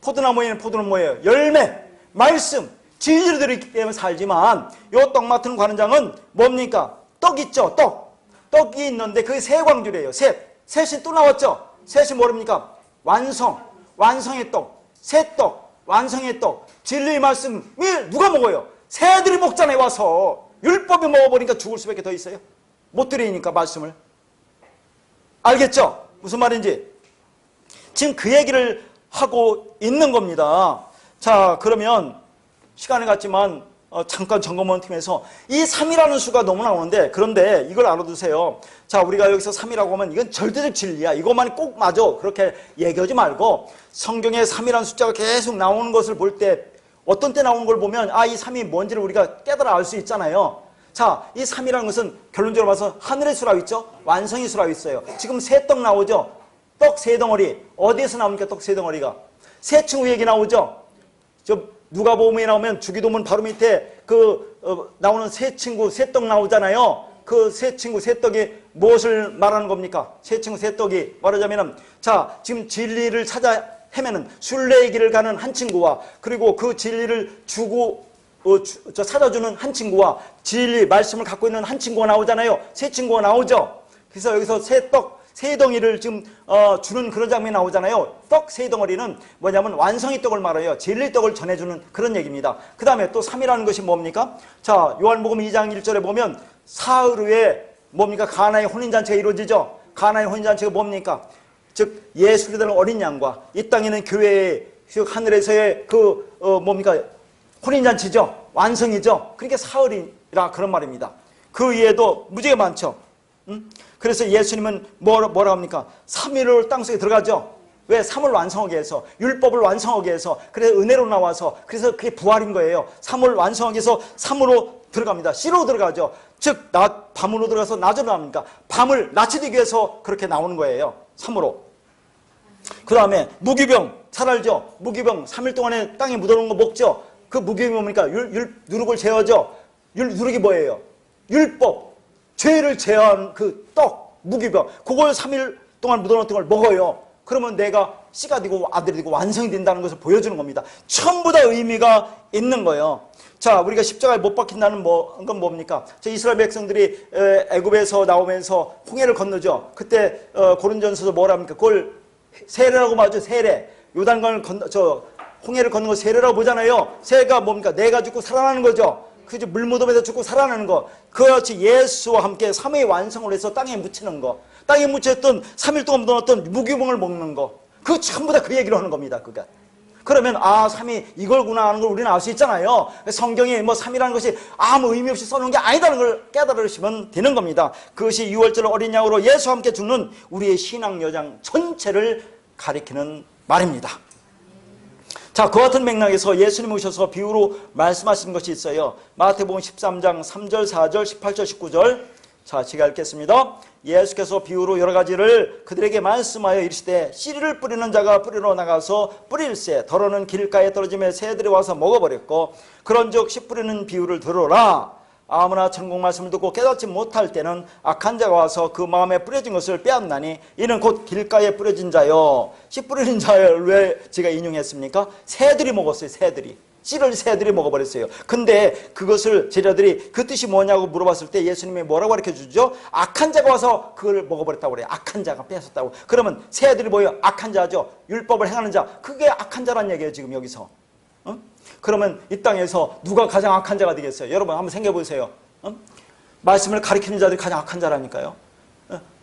포도나무에는 포도는 뭐예요? 열매, 말씀, 진리를 들었기 때문에 살지만 요 떡 맡은 관원장은 뭡니까? 떡 있죠, 떡이 있는데 그게 세 광주리예요. 셋이 또 나왔죠. 셋이 뭐랍니까? 완성의 떡, 새 떡, 완성의 떡, 진리의 말씀을 누가 먹어요? 새들이 먹잖아요. 와서 율법이 먹어버리니까 죽을 수밖에 더 있어요. 못 드리니까 말씀을. 알겠죠? 무슨 말인지. 지금 그 얘기를 하고 있는 겁니다. 자, 그러면 시간이 갔지만 잠깐 점검원 팀에서 이 3이라는 수가 너무 나오는데, 그런데 이걸 알아두세요. 자, 우리가 여기서 3이라고 하면 이건 절대적 진리야. 이것만 꼭 맞아. 그렇게 얘기하지 말고 성경에 3이라는 숫자가 계속 나오는 것을 볼 때, 어떤 때 나오는 걸 보면 이 3이 뭔지를 우리가 깨달아 알 수 있잖아요. 자, 이 3이라는 것은 결론적으로 봐서 하늘의 수라고 있죠. 완성의 수라고 있어요. 지금 새 떡 나오죠. 떡 세 덩어리. 어디에서 나옵니까? 떡 세 덩어리가. 새 친구 얘기 나오죠. 누가복음에 나오면 주기도문 바로 밑에 나오는 새 친구, 새 떡 나오잖아요. 그 새 친구, 새 떡이 무엇을 말하는 겁니까? 새 친구, 새 떡이 말하자면은, 자, 지금 진리를 찾아 헤매는 순례의 길을 가는 한 친구와, 그리고 그 진리를 찾아주는 한 친구와, 진리 말씀을 갖고 있는 한 친구가 나오잖아요. 새 친구가 나오죠. 그래서 여기서 새 떡, 세 덩이를 지금 주는 그런 장면이 나오잖아요. 떡 세 덩어리는 뭐냐면 완성의 떡을 말해요. 진리 떡을 전해주는 그런 얘기입니다. 그 다음에 또 3이라는 것이 뭡니까? 자, 요한복음 2장 1절에 보면 사흘 후에 뭡니까? 가나의 혼인잔치가 이루어지죠. 가나의 혼인잔치가 뭡니까? 즉 예수를 닮은 어린 양과 이 땅에는 교회의 하늘에서의 뭡니까? 혼인잔치죠. 완성이죠. 그러니까 사흘이라 그런 말입니다. 그 이외에도 무지개 많죠. 그래서 예수님은 뭐라 합니까? 3일을 땅속에 들어가죠. 왜? 3을 완성하게 해서, 율법을 완성하게 해서, 그래서 은혜로 나와서, 그래서 그게 부활인 거예요. 3을 완성하기 위해서 3으로 들어갑니다. C로 들어가죠. 즉 밤으로 들어가서 낮으로 나옵니까? 밤을 낮이 되기 위해서 그렇게 나오는 거예요. 3으로. 그 다음에 무기병, 잘 알죠? 무기병 3일 동안에 땅에 묻어놓은 거 먹죠. 그 무기병이 뭡니까? 누룩을 제어죠. 누룩이 뭐예요? 율법, 죄를 제어하는 그 떡, 무기병, 그걸 3일 동안 묻어놓은 걸 먹어요. 그러면 내가 씨가 되고 아들이 되고 완성이 된다는 것을 보여주는 겁니다. 전부 다 의미가 있는 거예요. 자, 우리가 십자가에 못 박힌다는 건 뭡니까? 저 이스라엘 백성들이 애굽에서 나오면서 홍해를 건너죠. 그때 고린전서에서 뭐라 합니까? 그걸 세례라고 말하죠. 세례. 요단강을 홍해를 건너 거 세례라고 보잖아요. 세가 뭡니까? 내가 죽고 살아나는 거죠. 그죠? 물무덤에서 죽고 살아나는 거. 그렇지 예수와 함께 3의 완성을 해서 땅에 묻히는 거. 땅에 묻혔던 3일 동안 묻어놨던 무기봉을 먹는 거. 그거 전부 다 그 얘기를 하는 겁니다. 그가. 그러면 3이 이걸구나 하는 걸 우리는 알 수 있잖아요. 성경에 3이라는 것이 아무 의미 없이 써놓은 게 아니다는 걸 깨달으시면 되는 겁니다. 그것이 6월절 어린 양으로 예수와 함께 죽는 우리의 신앙 여정 전체를 가리키는 말입니다. 자, 그 같은 맥락에서 예수님 오셔서 비유로 말씀하신 것이 있어요. 마태복음 13장 3절, 4절, 18절, 19절. 자, 제가 읽겠습니다. 예수께서 비유로 여러 가지를 그들에게 말씀하여 이르시되 씨를 뿌리는 자가 뿌리러 나가서 뿌릴새 더러는 길가에 떨어지며 새들이 와서 먹어버렸고 그런즉 씨 뿌리는 비유를 들으라. 아무나 천국 말씀을 듣고 깨닫지 못할 때는 악한 자가 와서 그 마음에 뿌려진 것을 빼앗나니 이는 곧 길가에 뿌려진 자요. 씨 뿌리는 자를 왜 제가 인용했습니까? 새들이 먹었어요. 새들이. 씨를 새들이 먹어버렸어요. 근데 그것을 제자들이 그 뜻이 뭐냐고 물어봤을 때 예수님이 뭐라고 가르쳐주죠? 악한 자가 와서 그걸 먹어버렸다고 그래요. 악한 자가 뺏었다고. 그러면 새들이 뭐예요? 악한 자죠. 율법을 행하는 자. 그게 악한 자란 얘기예요. 지금 여기서. 그러면 이 땅에서 누가 가장 악한 자가 되겠어요? 여러분 한번 생각해 보세요. 말씀을 가리키는 자들이 가장 악한 자라니까요.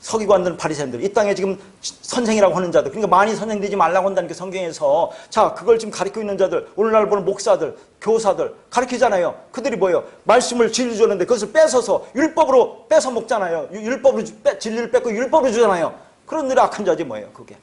서기관들, 바리새인들, 이 땅에 지금 선생이라고 하는 자들, 그러니까 많이 선생되지 말라고 한다니까 성경에서. 자, 그걸 지금 가리키고 있는 자들, 오늘날 보는 목사들, 교사들 가리키잖아요. 그들이 뭐예요? 말씀을 진리 주는데 그것을 뺏어서 율법으로 뺏어 먹잖아요. 율법으로 진리를 뺏고 율법으로 주잖아요. 그런 들이 악한 자지 뭐예요, 그게?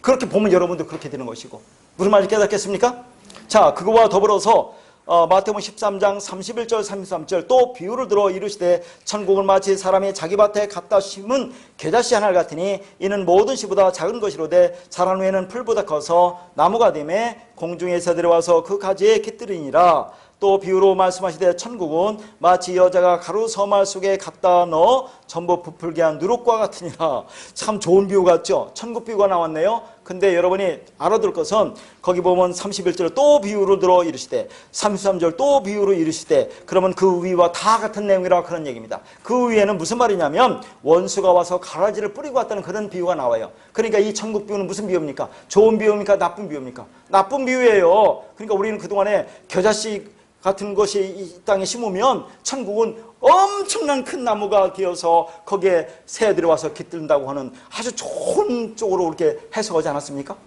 그렇게 보면 여러분도 그렇게 되는 것이고. 무슨 말인지 깨닫겠습니까? 자, 그거와 더불어서 마태복음 13장 31절 33절 또 비유를 들어 이르시되 천국은 마치 사람이 자기 밭에 갖다 심은 겨자씨 하나를 같으니 이는 모든 씨보다 작은 것이로되 자란 후에는 풀보다 커서 나무가 되매 공중의 새들이 와서 그 가지에 깃들이니라. 또 비유로 말씀하시되 천국은 마치 여자가 가루 서말 속에 갖다 넣어 전부 부풀게 한 누룩과 같으니라. 참 좋은 비유 같죠? 천국 비유가 나왔네요. 근데 여러분이 알아둘 것은 거기 보면 31절 또 비유로 들어 이르시되 33절 또 비유로 이르시되 그러면 그 위와 다 같은 내용이라 그런 얘기입니다. 그 위에는 무슨 말이냐면 원수가 와서 가라지를 뿌리고 왔다는 그런 비유가 나와요. 그러니까 이 천국 비유는 무슨 비유입니까? 좋은 비유입니까? 나쁜 비유입니까? 나쁜 비유예요. 그러니까 우리는 그동안에 겨자씨 같은 것이 이 땅에 심으면 천국은 엄청난 큰 나무가 되어서 거기에 새들이 와서 깃든다고 하는 아주 좋은 쪽으로 이렇게 해석하지 않았습니까?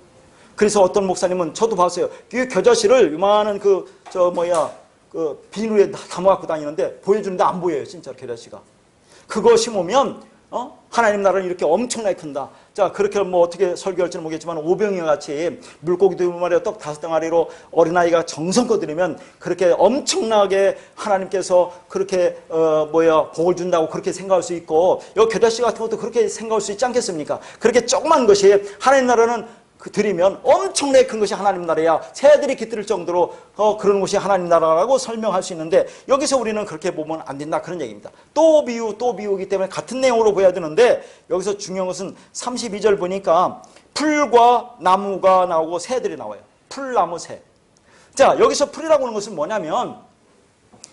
그래서 어떤 목사님은 저도 봤어요. 이 겨자씨를 요만한 그 비누에 담아갖고 다니는데 보여주는데 안 보여요. 진짜 겨자씨가. 그거 심으면 하나님 나라는 이렇게 엄청나게 큰다. 자, 그렇게 뭐 어떻게 설교할지는 모르겠지만 오병이와 같이 물고기 2마리와 떡 5덩어리로 어린아이가 정성껏 드리면 그렇게 엄청나게 하나님께서 그렇게 복을 준다고 그렇게 생각할 수 있고, 여기 겨자씨 같은 것도 그렇게 생각할 수 있지 않겠습니까? 그렇게 조그만 것이 하나님 나라는 드리면 엄청나게 큰 것이 하나님 나라야. 새들이 깃들 정도로 그런 것이 하나님 나라라고 설명할 수 있는데, 여기서 우리는 그렇게 보면 안 된다 그런 얘기입니다. 또 비유이기 때문에 같은 내용으로 보여야 되는데, 여기서 중요한 것은 32절 보니까 풀과 나무가 나오고 새들이 나와요. 풀, 나무, 새. 자, 여기서 풀이라고 하는 것은 뭐냐면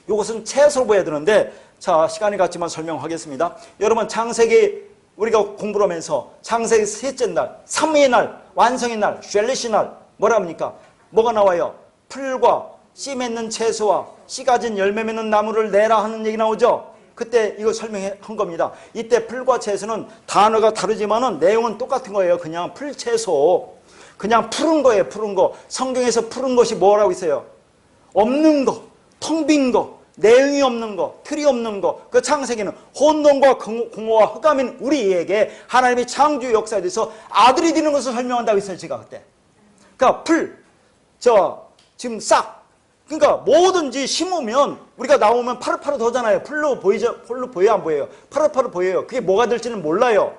이것은 채소로 보여야 되는데, 자, 시간이 갔지만 설명하겠습니다. 여러분, 창세기 우리가 공부를 하면서 창세기 셋째 날, 3위의 날, 완성의 날, 쉘리시 날, 뭐라 합니까? 뭐가 나와요? 풀과 씨 맺는 채소와 씨 가진 열매 맺는 나무를 내라 하는 얘기 나오죠? 그때 이거 설명한 겁니다. 이때 풀과 채소는 단어가 다르지만은 내용은 똑같은 거예요. 그냥 풀, 채소. 그냥 푸른 거예요, 푸른 거. 성경에서 푸른 것이 뭐라고 있어요? 없는 거, 텅 빈 거. 내용이 없는 거, 틀이 없는 거. 그 창세기는 혼돈과 공허와 흑암인 우리에게 하나님의 창조 역사에 대해서 아들이 되는 것을 설명한다고 했어요, 제가 그때. 그러니까 지금 싹. 그러니까 뭐든지 심으면 우리가 나오면 파릇파릇하잖아요. 풀로 보여요, 안 보여요? 파릇파릇 보여요. 그게 뭐가 될지는 몰라요.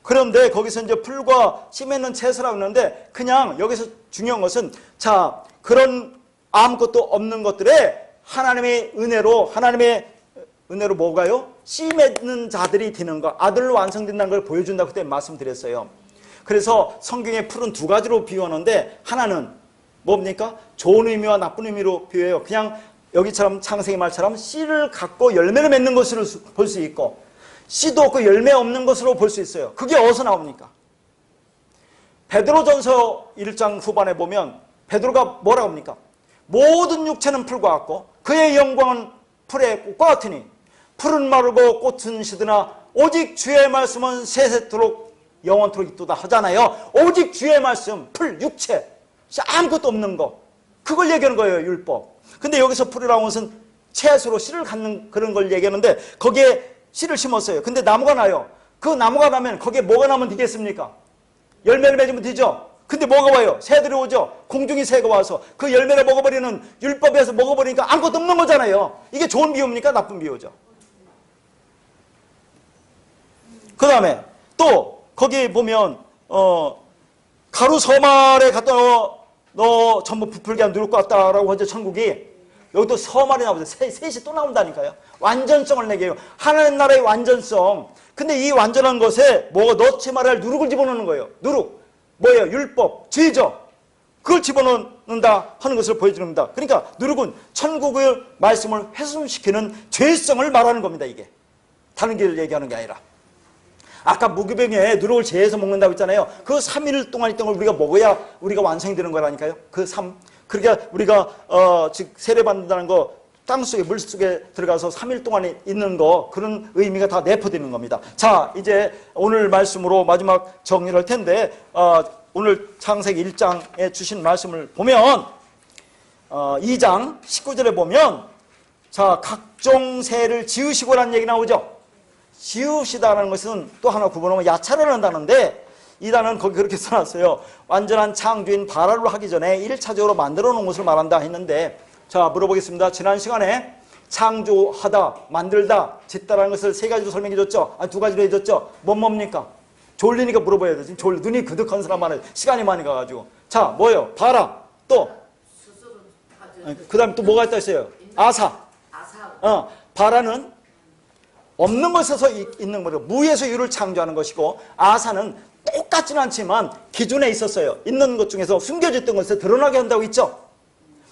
그런데 거기서 이제 풀과 씨 맺는 채소라고 하는데, 그냥 여기서 중요한 것은, 자, 그런 아무것도 없는 것들에 하나님의 은혜로 뭐가요? 씨 맺는 자들이 되는 것, 아들로 완성된다는 걸 보여준다고 그때 말씀드렸어요. 그래서 성경의 풀은 두 가지로 비유하는데, 하나는 뭡니까? 좋은 의미와 나쁜 의미로 비유해요. 그냥 여기처럼 창세기 말처럼 씨를 갖고 열매를 맺는 것으로 볼 수 있고, 씨도 없고 열매 없는 것으로 볼 수 있어요. 그게 어디서 나옵니까? 베드로전서 1장 후반에 보면 베드로가 뭐라고 합니까? 모든 육체는 풀과 같고 그의 영광은 풀의 꽃과 같으니 풀은 마르고 꽃은 시드나 오직 주의 말씀은 세세토록 영원토록 있도다 하잖아요. 오직 주의 말씀, 풀, 육체, 아무것도 없는 거, 그걸 얘기하는 거예요, 율법. 근데 여기서 풀이라는 것은 채소로 씨를 갖는 그런 걸 얘기하는데, 거기에 씨를 심었어요. 근데 나무가 나요. 그 나무가 나면 거기에 뭐가 나면 되겠습니까? 열매를 맺으면 되죠. 근데 뭐가 와요? 새들이 오죠. 공중의 새가 와서 그 열매를 먹어버리는, 율법에서 먹어버리니까 아무것도 없는 거잖아요. 이게 좋은 비유입니까? 나쁜 비유죠. 그 다음에 또 거기 보면 가루 서말에 갖다 넣어 전부 부풀게 하면 누를 것 같다라고 하죠. 천국이. 여기 또 서말이 나오죠. 셋이 또 나온다니까요. 완전성을 내게요. 하나님 나라의 완전성. 근데 이 완전한 것에 뭐가 넣지 말아야 할 누룩을 집어넣는 거예요. 누룩. 뭐예요? 율법, 죄죠. 그걸 집어넣는다 하는 것을 보여줍니다. 그러니까 누룩은 천국의 말씀을 훼손시키는 죄성을 말하는 겁니다. 이게 다른 길을 얘기하는 게 아니라, 아까 무교병에 누룩을 제해서 먹는다고 했잖아요. 그 3일 동안 있던 걸 우리가 먹어야 우리가 완성이 되는 거라니까요. 그러니까 우리가 즉 세례받는다는 거, 땅속에 물속에 들어가서 3일 동안 있는 거, 그런 의미가 다 내포되는 겁니다. 자, 이제 오늘 말씀으로 마지막 정리를 할 텐데, 오늘 창세기 1장에 주신 말씀을 보면 2장 19절에 보면, 자, 각종 새를 지으시고라는 얘기 나오죠. 지으시다라는 것은 또 하나 구분하면 야차라는 단어인데, 이 단어는 거기 그렇게 써놨어요. 완전한 창조인 바라를 하기 전에 1차적으로 만들어 놓은 것을 말한다 했는데, 자, 물어보겠습니다. 지난 시간에 창조하다, 만들다, 짓다라는 것을 세 가지로 설명해 줬죠. 두 가지로 해줬죠. 뭡니까? 졸리니까 물어봐야 되지. 눈이 그득한 사람 많아요. 시간이 많이 가가지고. 자, 뭐예요? 바라. 또 그 다음에 또 뭐가 있다 했어요? 아사. 바라는 없는 것에서 있는 거죠. 무에서 유를 창조하는 것이고, 아사는 똑같지는 않지만 기준에 있었어요. 있는 것 중에서 숨겨졌던 것을 드러나게 한다고 했죠.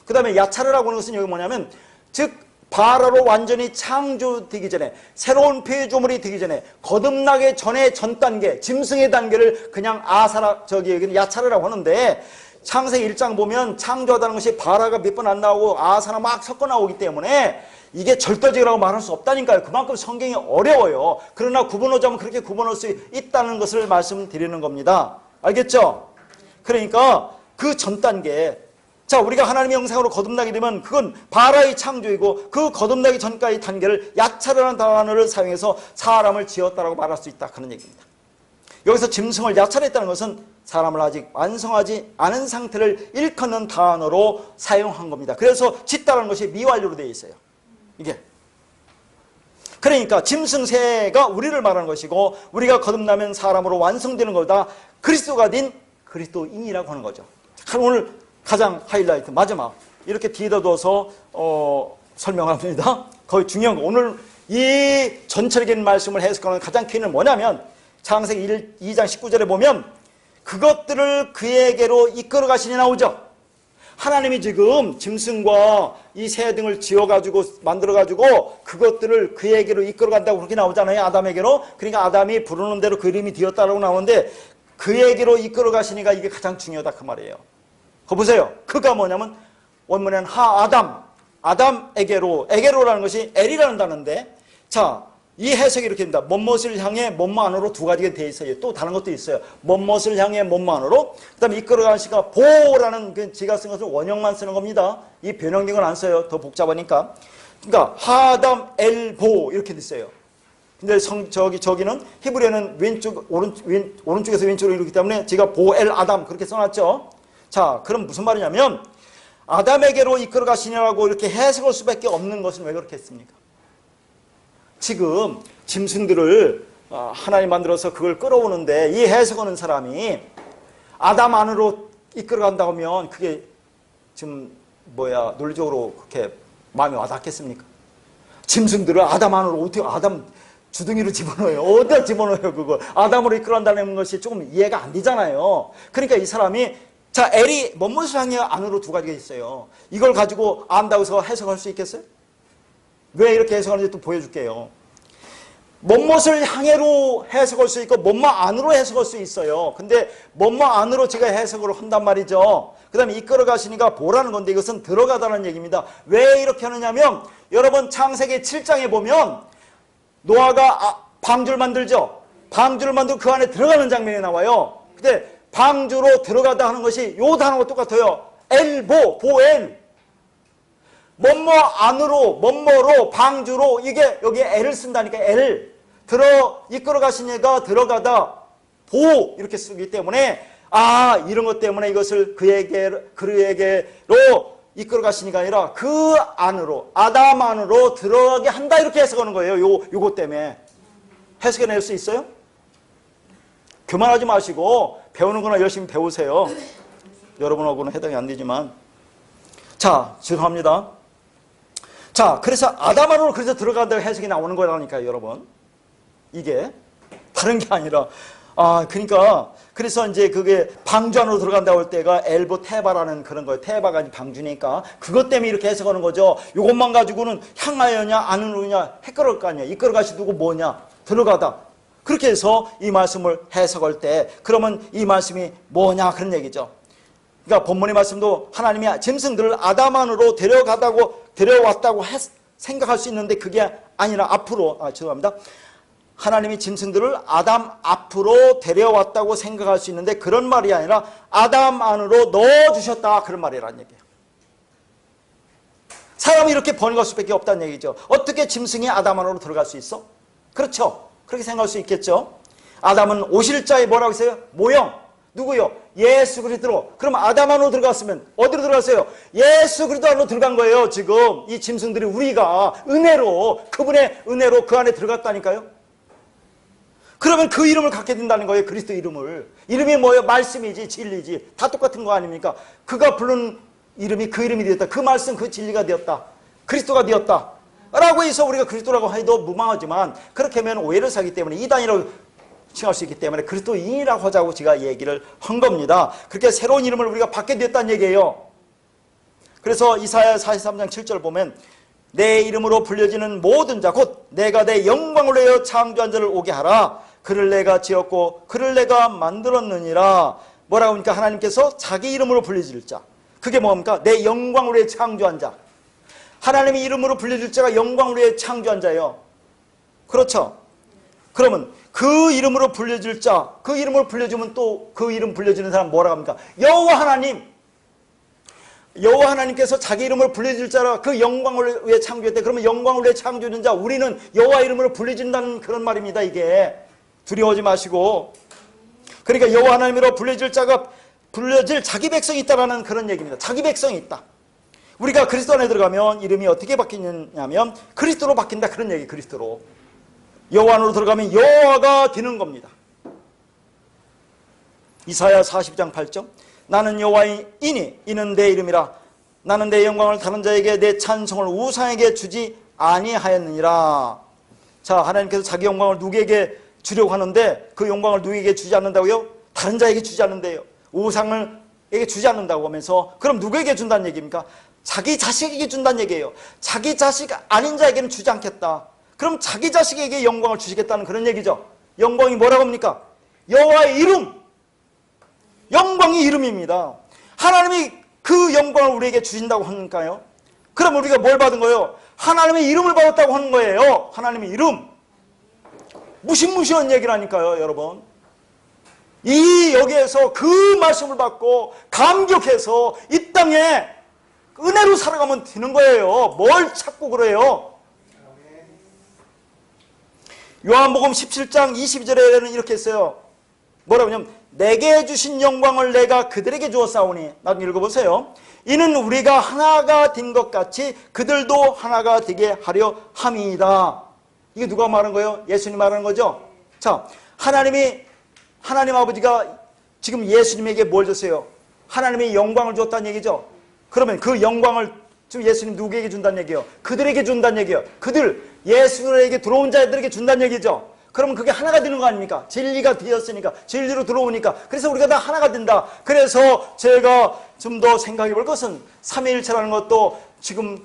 그 다음에 야차르라고 하는 것은 여기 뭐냐면, 즉 바라로 완전히 창조되기 전에, 새로운 피조물이 되기 전에, 거듭나기 전의 전 단계, 짐승의 단계를 그냥 여기는 야차르라고 하는데, 창세기 1장 보면 창조하다는 것이 바라가 몇 번 안 나오고 아사나 막 섞어 나오기 때문에 이게 절대적이라고 말할 수 없다니까요. 그만큼 성경이 어려워요. 그러나 구분하자면 그렇게 구분할 수 있다는 것을 말씀드리는 겁니다. 알겠죠? 그러니까 그 전 단계, 자, 우리가 하나님의 형상으로 거듭나게 되면 그건 바라의 창조이고, 그 거듭나기 전까지 단계를 야차르라는 단어를 사용해서 사람을 지었다라고 말할 수 있다, 그런 얘기입니다. 여기서 짐승을 야차르했다는 것은 사람을 아직 완성하지 않은 상태를 일컫는 단어로 사용한 겁니다. 그래서 짓다라는 것이 미완료로 되어 있어요. 이게. 그러니까 짐승새가 우리를 말하는 것이고, 우리가 거듭나면 사람으로 완성되는 거다. 그리스도가 된 그리스도인이라고 하는 거죠. 오늘 가장 하이라이트, 마지막 이렇게 뒤에다 둬서 설명합니다. 거의 중요한 거. 오늘 이 전체적인 말씀을 해석하는 가장 키는 뭐냐면, 창세기 2장 19절에 보면 그것들을 그에게로 이끌어 가시니 나오죠. 하나님이 지금 짐승과 이 새 등을 지어가지고 만들어가지고 그것들을 그에게로 이끌어 간다고 그렇게 나오잖아요. 아담에게로. 그러니까 아담이 부르는 대로 그 이름이 되었다라고 나오는데, 그에게로 이끌어 가시니가 이게 가장 중요하다 그 말이에요. 그거 보세요. 그가 뭐냐면 원문에는 에게로라는 것이 엘이라는 단어인데, 자, 이 해석이 이렇게 됩니다. 뭐뭇을 향해 뭐뭐 안으로 두 가지가 되어 있어요. 또 다른 것도 있어요. 뭐뭇을 향해 뭐뭐 안으로. 그 다음에 이끌어가는 시가 보라는 그 제가 쓴 것은 원형만 쓰는 겁니다. 이 변형된 건 안 써요. 더 복잡하니까. 그러니까 하담 엘보 이렇게 됐어요. 근데 저기는 히브리어는 오른쪽에서 왼쪽으로 이루기 때문에 제가 보엘 아담 그렇게 써놨죠. 자, 그럼 무슨 말이냐면, 아담에게로 이끌어 가시냐고 이렇게 해석할 수밖에 없는 것은 왜 그렇게 했습니까? 지금 짐승들을 하나님 만들어서 그걸 끌어오는데, 이 해석하는 사람이 아담 안으로 이끌어 간다고 하면 그게 지금 논리적으로 그렇게 마음에 와닿겠습니까? 짐승들을 아담 안으로 어떻게 아담 주둥이로 집어넣어요? 어디다 집어넣어요 그걸? 아담으로 이끌어 간다는 것이 조금 이해가 안 되잖아요. 그러니까 이 사람이, 자, 엘이 뭐뭇을 향해 안으로 두 가지가 있어요. 이걸 가지고 안다고 해서 해석할 수 있겠어요? 왜 이렇게 해석하는지 또 보여줄게요. 뭐뭇을 향해로 해석할 수 있고 뭐뭇 안으로 해석할 수 있어요. 근데 뭐뭇 안으로 제가 해석을 한단 말이죠. 그 다음에 이끌어 가시니까 보라는 건데, 이것은 들어가다는 얘기입니다. 왜 이렇게 하느냐면, 여러분 창세기 7장에 보면 노아가 방주를 만들죠. 방주를 만들고 그 안에 들어가는 장면이 나와요. 근데 방주로 들어가다 하는 것이 요 단어가 똑같아요. 보엘. 뭐뭐 안으로, 뭐뭐로, 방주로, 이게 여기에 엘을 쓴다니까. 이끌어 가시니까 들어가다, 이렇게 쓰기 때문에, 이런 것 때문에 이것을 그에게로 이끌어 가시니가 아니라 그 안으로, 아담 안으로 들어가게 한다, 이렇게 해석하는 거예요. 요것 때문에. 해석해낼 수 있어요? 교만하지 마시고 배우는 거나 열심히 배우세요. 여러분하고는 해당이 안 되지만. 자, 죄송합니다. 자, 그래서 아담 안으로 그래서 들어간다고 해석이 나오는 거라니까요, 여러분. 이게 다른 게 아니라, 그러니까 그래서 이제 그게 방주 안으로 들어간다고 할 때가 엘보 테바라는 그런 거예요. 테바가 방주니까 그것 때문에 이렇게 해석하는 거죠. 이것만 가지고는 향하여냐 안으로냐 헷갈릴 거 아니야. 이끌어 가시두고 뭐냐 들어가다. 그렇게 해서 이 말씀을 해석할 때, 그러면 이 말씀이 뭐냐 그런 얘기죠. 그러니까 본문의 말씀도 하나님이 짐승들을 아담 안으로 데려왔다고 생각할 수 있는데, 그게 아니라 앞으로, 죄송합니다. 하나님이 짐승들을 아담 앞으로 데려왔다고 생각할 수 있는데, 그런 말이 아니라 아담 안으로 넣어주셨다, 그런 말이라는 얘기예요. 사람이 이렇게 번역할 수밖에 없다는 얘기죠. 어떻게 짐승이 아담 안으로 들어갈 수 있어? 그렇죠. 그렇게 생각할 수 있겠죠. 아담은 오실자에 뭐라고 했어요? 모형. 누구요? 예수 그리스도. 그럼 아담 안으로 들어갔으면 어디로 들어갔어요? 예수 그리스도 안으로 들어간 거예요. 지금 이 짐승들이 우리가 그분의 은혜로 그 안에 들어갔다니까요. 그러면 그 이름을 갖게 된다는 거예요. 그리스도 이름을. 이름이 뭐예요? 말씀이지 진리지. 다 똑같은 거 아닙니까? 그가 부른 이름이 그 이름이 되었다. 그 말씀 그 진리가 되었다. 그리스도가 되었다. 라고 해서 우리가 그리스도라고 해도 무방하지만 그렇게 하면 오해를 사기 때문에 이단이라고 칭할 수 있기 때문에 그리스도인이라고 하자고 제가 얘기를 한 겁니다. 그렇게 새로운 이름을 우리가 받게 됐다는 얘기예요. 그래서 이사야 43장 7절 보면 내 이름으로 불려지는 모든 자 곧 내가 내 영광을 위하여 창조한 자를 오게 하라. 그를 내가 지었고 그를 내가 만들었느니라. 뭐라고 하니까 하나님께서 자기 이름으로 불려질 자. 그게 뭡니까? 내 영광을 위해 창조한 자. 하나님의 이름으로 불려질 자가 영광을 위해 창조한 자예요. 그렇죠? 그러면 그 이름으로 불려질 자, 그 이름을 불려주면 또 그 이름 불려지는 사람 뭐라고 합니까? 여호와 하나님. 여호와 하나님께서 자기 이름으로 불려질 자라 그 영광을 위해 창조했대. 그러면 영광을 위해 창조된 자, 우리는 여호와 이름으로 불려진다는 그런 말입니다. 이게 두려워하지 마시고, 그러니까 여호와 하나님으로 불려질 자가 불려질 자기 백성이 있다라는 그런 얘기입니다. 자기 백성이 있다. 우리가 그리스도 안에 들어가면 이름이 어떻게 바뀌냐면 그리스도로 바뀐다, 그런 얘기. 그리스도로. 여호와 안으로 들어가면 여호와가 되는 겁니다. 이사야 40장 8절 나는 여호와이니 이는 내 이름이라. 나는 내 영광을 다른 자에게 내 찬송을 우상에게 주지 아니하였느니라. 자, 하나님께서 자기 영광을 누구에게 주려고 하는데 그 영광을 누구에게 주지 않는다고요? 다른 자에게 주지 않는데요. 우상에게 주지 않는다고 하면서 그럼 누구에게 준다는 얘기입니까? 자기 자식에게 준다는 얘기예요. 자기 자식 아닌 자에게는 주지 않겠다. 그럼 자기 자식에게 영광을 주시겠다는 그런 얘기죠. 영광이 뭐라고 합니까? 여호와의 이름. 영광이 이름입니다. 하나님이 그 영광을 우리에게 주신다고 하니까요. 그럼 우리가 뭘 받은 거예요? 하나님의 이름을 받았다고 하는 거예요. 하나님의 이름. 무시무시한 얘기라니까요, 여러분. 여기에서 그 말씀을 받고 감격해서 이 땅에 은혜로 살아가면 되는 거예요. 뭘 찾고 그래요? 요한복음 17장 22절에는 이렇게 했어요. 뭐라고 하냐면 내게 주신 영광을 내가 그들에게 주었사오니. 나도 읽어보세요. 이는 우리가 하나가 된 것 같이 그들도 하나가 되게 하려 함이다. 이게 누가 말하는 거예요? 예수님 말하는 거죠? 자, 하나님 아버지가 지금 예수님에게 뭘 줬어요? 하나님의 영광을 줬다는 얘기죠? 그러면 그 영광을 지금 예수님 누구에게 준다는 얘기예요? 그들에게 준다는 얘기예요. 예수에게 들어온 자들에게 준다는 얘기죠. 그러면 그게 하나가 되는 거 아닙니까? 진리가 되었으니까, 진리로 들어오니까. 그래서 우리가 다 하나가 된다. 그래서 제가 좀 더 생각해 볼 것은 삼위일체라는 것도 지금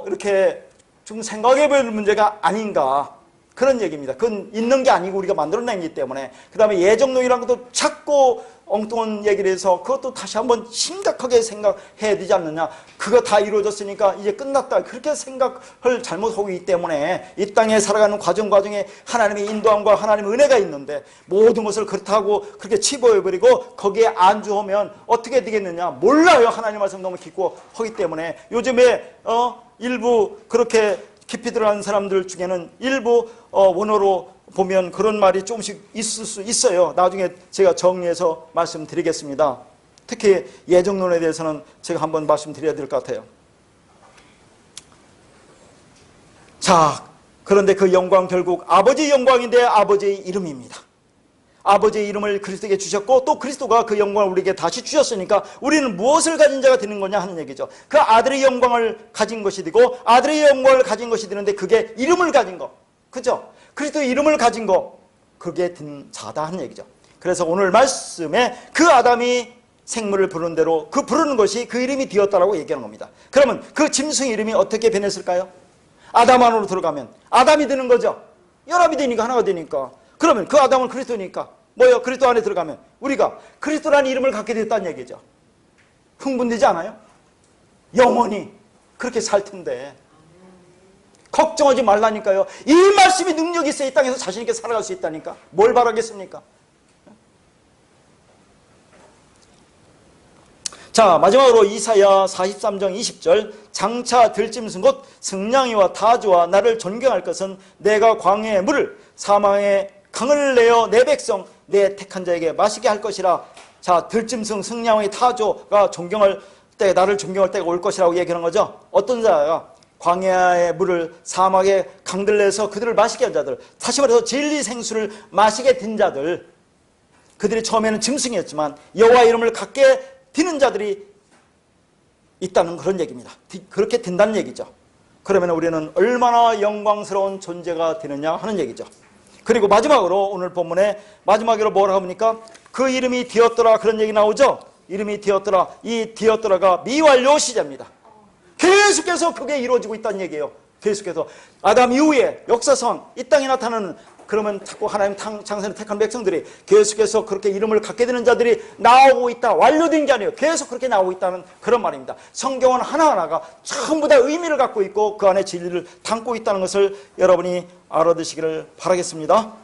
이렇게 좀 생각해 볼 문제가 아닌가, 그런 얘기입니다. 그건 있는 게 아니고 우리가 만들어낸 거기 때문에. 그 다음에 예정론이라는 것도 자꾸 엉뚱한 얘기를 해서 그것도 다시 한번 심각하게 생각해야 되지 않느냐. 그거 다 이루어졌으니까 이제 끝났다, 그렇게 생각을 잘못하고 있기 때문에 이 땅에 살아가는 과정에 하나님의 인도함과 하나님의 은혜가 있는데 모든 것을 그렇다고 그렇게 치부해버리고 거기에 안주하면 어떻게 되겠느냐. 몰라요. 하나님 말씀 너무 깊고 하기 때문에. 요즘에 일부 그렇게 깊이 들어가는 사람들 중에는 일부 원어로 보면 그런 말이 조금씩 있을 수 있어요. 나중에 제가 정리해서 말씀드리겠습니다. 특히 예정론에 대해서는 제가 한번 말씀드려야 될 것 같아요. 자, 그런데 그 영광 결국 아버지의 영광인데 아버지의 이름입니다. 아버지의 이름을 그리스도에게 주셨고 또 그리스도가 그 영광을 우리에게 다시 주셨으니까 우리는 무엇을 가진 자가 되는 거냐 하는 얘기죠. 그 아들의 영광을 가진 것이 되고 아들의 영광을 가진 것이 되는데 그게 이름을 가진 거, 그죠? 그리스도의 이름을 가진 거, 그게 된 자다 하는 얘기죠. 그래서 오늘 말씀에 그 아담이 생물을 부르는 대로 그 부르는 것이 그 이름이 되었다라고 얘기하는 겁니다. 그러면 그 짐승 이름이 어떻게 변했을까요? 아담 안으로 들어가면 아담이 되는 거죠. 연합이 되니까, 하나가 되니까. 그러면 그 아담은 그리스도니까 뭐예요? 그리스도 안에 들어가면 우리가 그리스도라는 이름을 갖게 됐다는 얘기죠. 흥분되지 않아요? 영원히 그렇게 살 텐데 걱정하지 말라니까요. 이 말씀이 능력이 있어야 이 땅에서 자신 있게 살아갈 수 있다니까. 뭘 바라겠습니까? 자, 마지막으로 이사야 43장 20절 장차 들짐승 곧 승냥이와 타주와 나를 존경할 것은 내가 광야의 물을 사망의 강을 내어 내 백성 내 택한 자에게 마시게 할 것이라. 자, 들짐승 승냥이 타조가 존경할 때, 나를 존경할 때가 올 것이라고 얘기하는 거죠. 어떤 자가 광야의 물을 사막의 강들 내서 그들을 마시게 한 자들, 다시 말해서 진리 생수를 마시게 된 자들, 그들이 처음에는 짐승이었지만 여호와 이름을 갖게 되는 자들이 있다는 그런 얘기입니다. 그렇게 된다는 얘기죠. 그러면 우리는 얼마나 영광스러운 존재가 되느냐 하는 얘기죠. 그리고 마지막으로 오늘 본문에 마지막으로 뭐라고 합니까? 그 이름이 디오더라, 그런 얘기 나오죠. 이름이 디오더라, 이 디오더라가 미완료 시제입니다. 계속해서 그게 이루어지고 있다는 얘기예요. 계속해서 아담 이후에 역사상 이 땅에 나타나는, 그러면 자꾸 하나님 창세를 택한 백성들이 계속해서 그렇게 이름을 갖게 되는 자들이 나오고 있다. 완료된 게 아니에요. 계속 그렇게 나오고 있다는 그런 말입니다. 성경은 하나하나가 전부 다 의미를 갖고 있고 그 안에 진리를 담고 있다는 것을 여러분이 알아두시기를 바라겠습니다.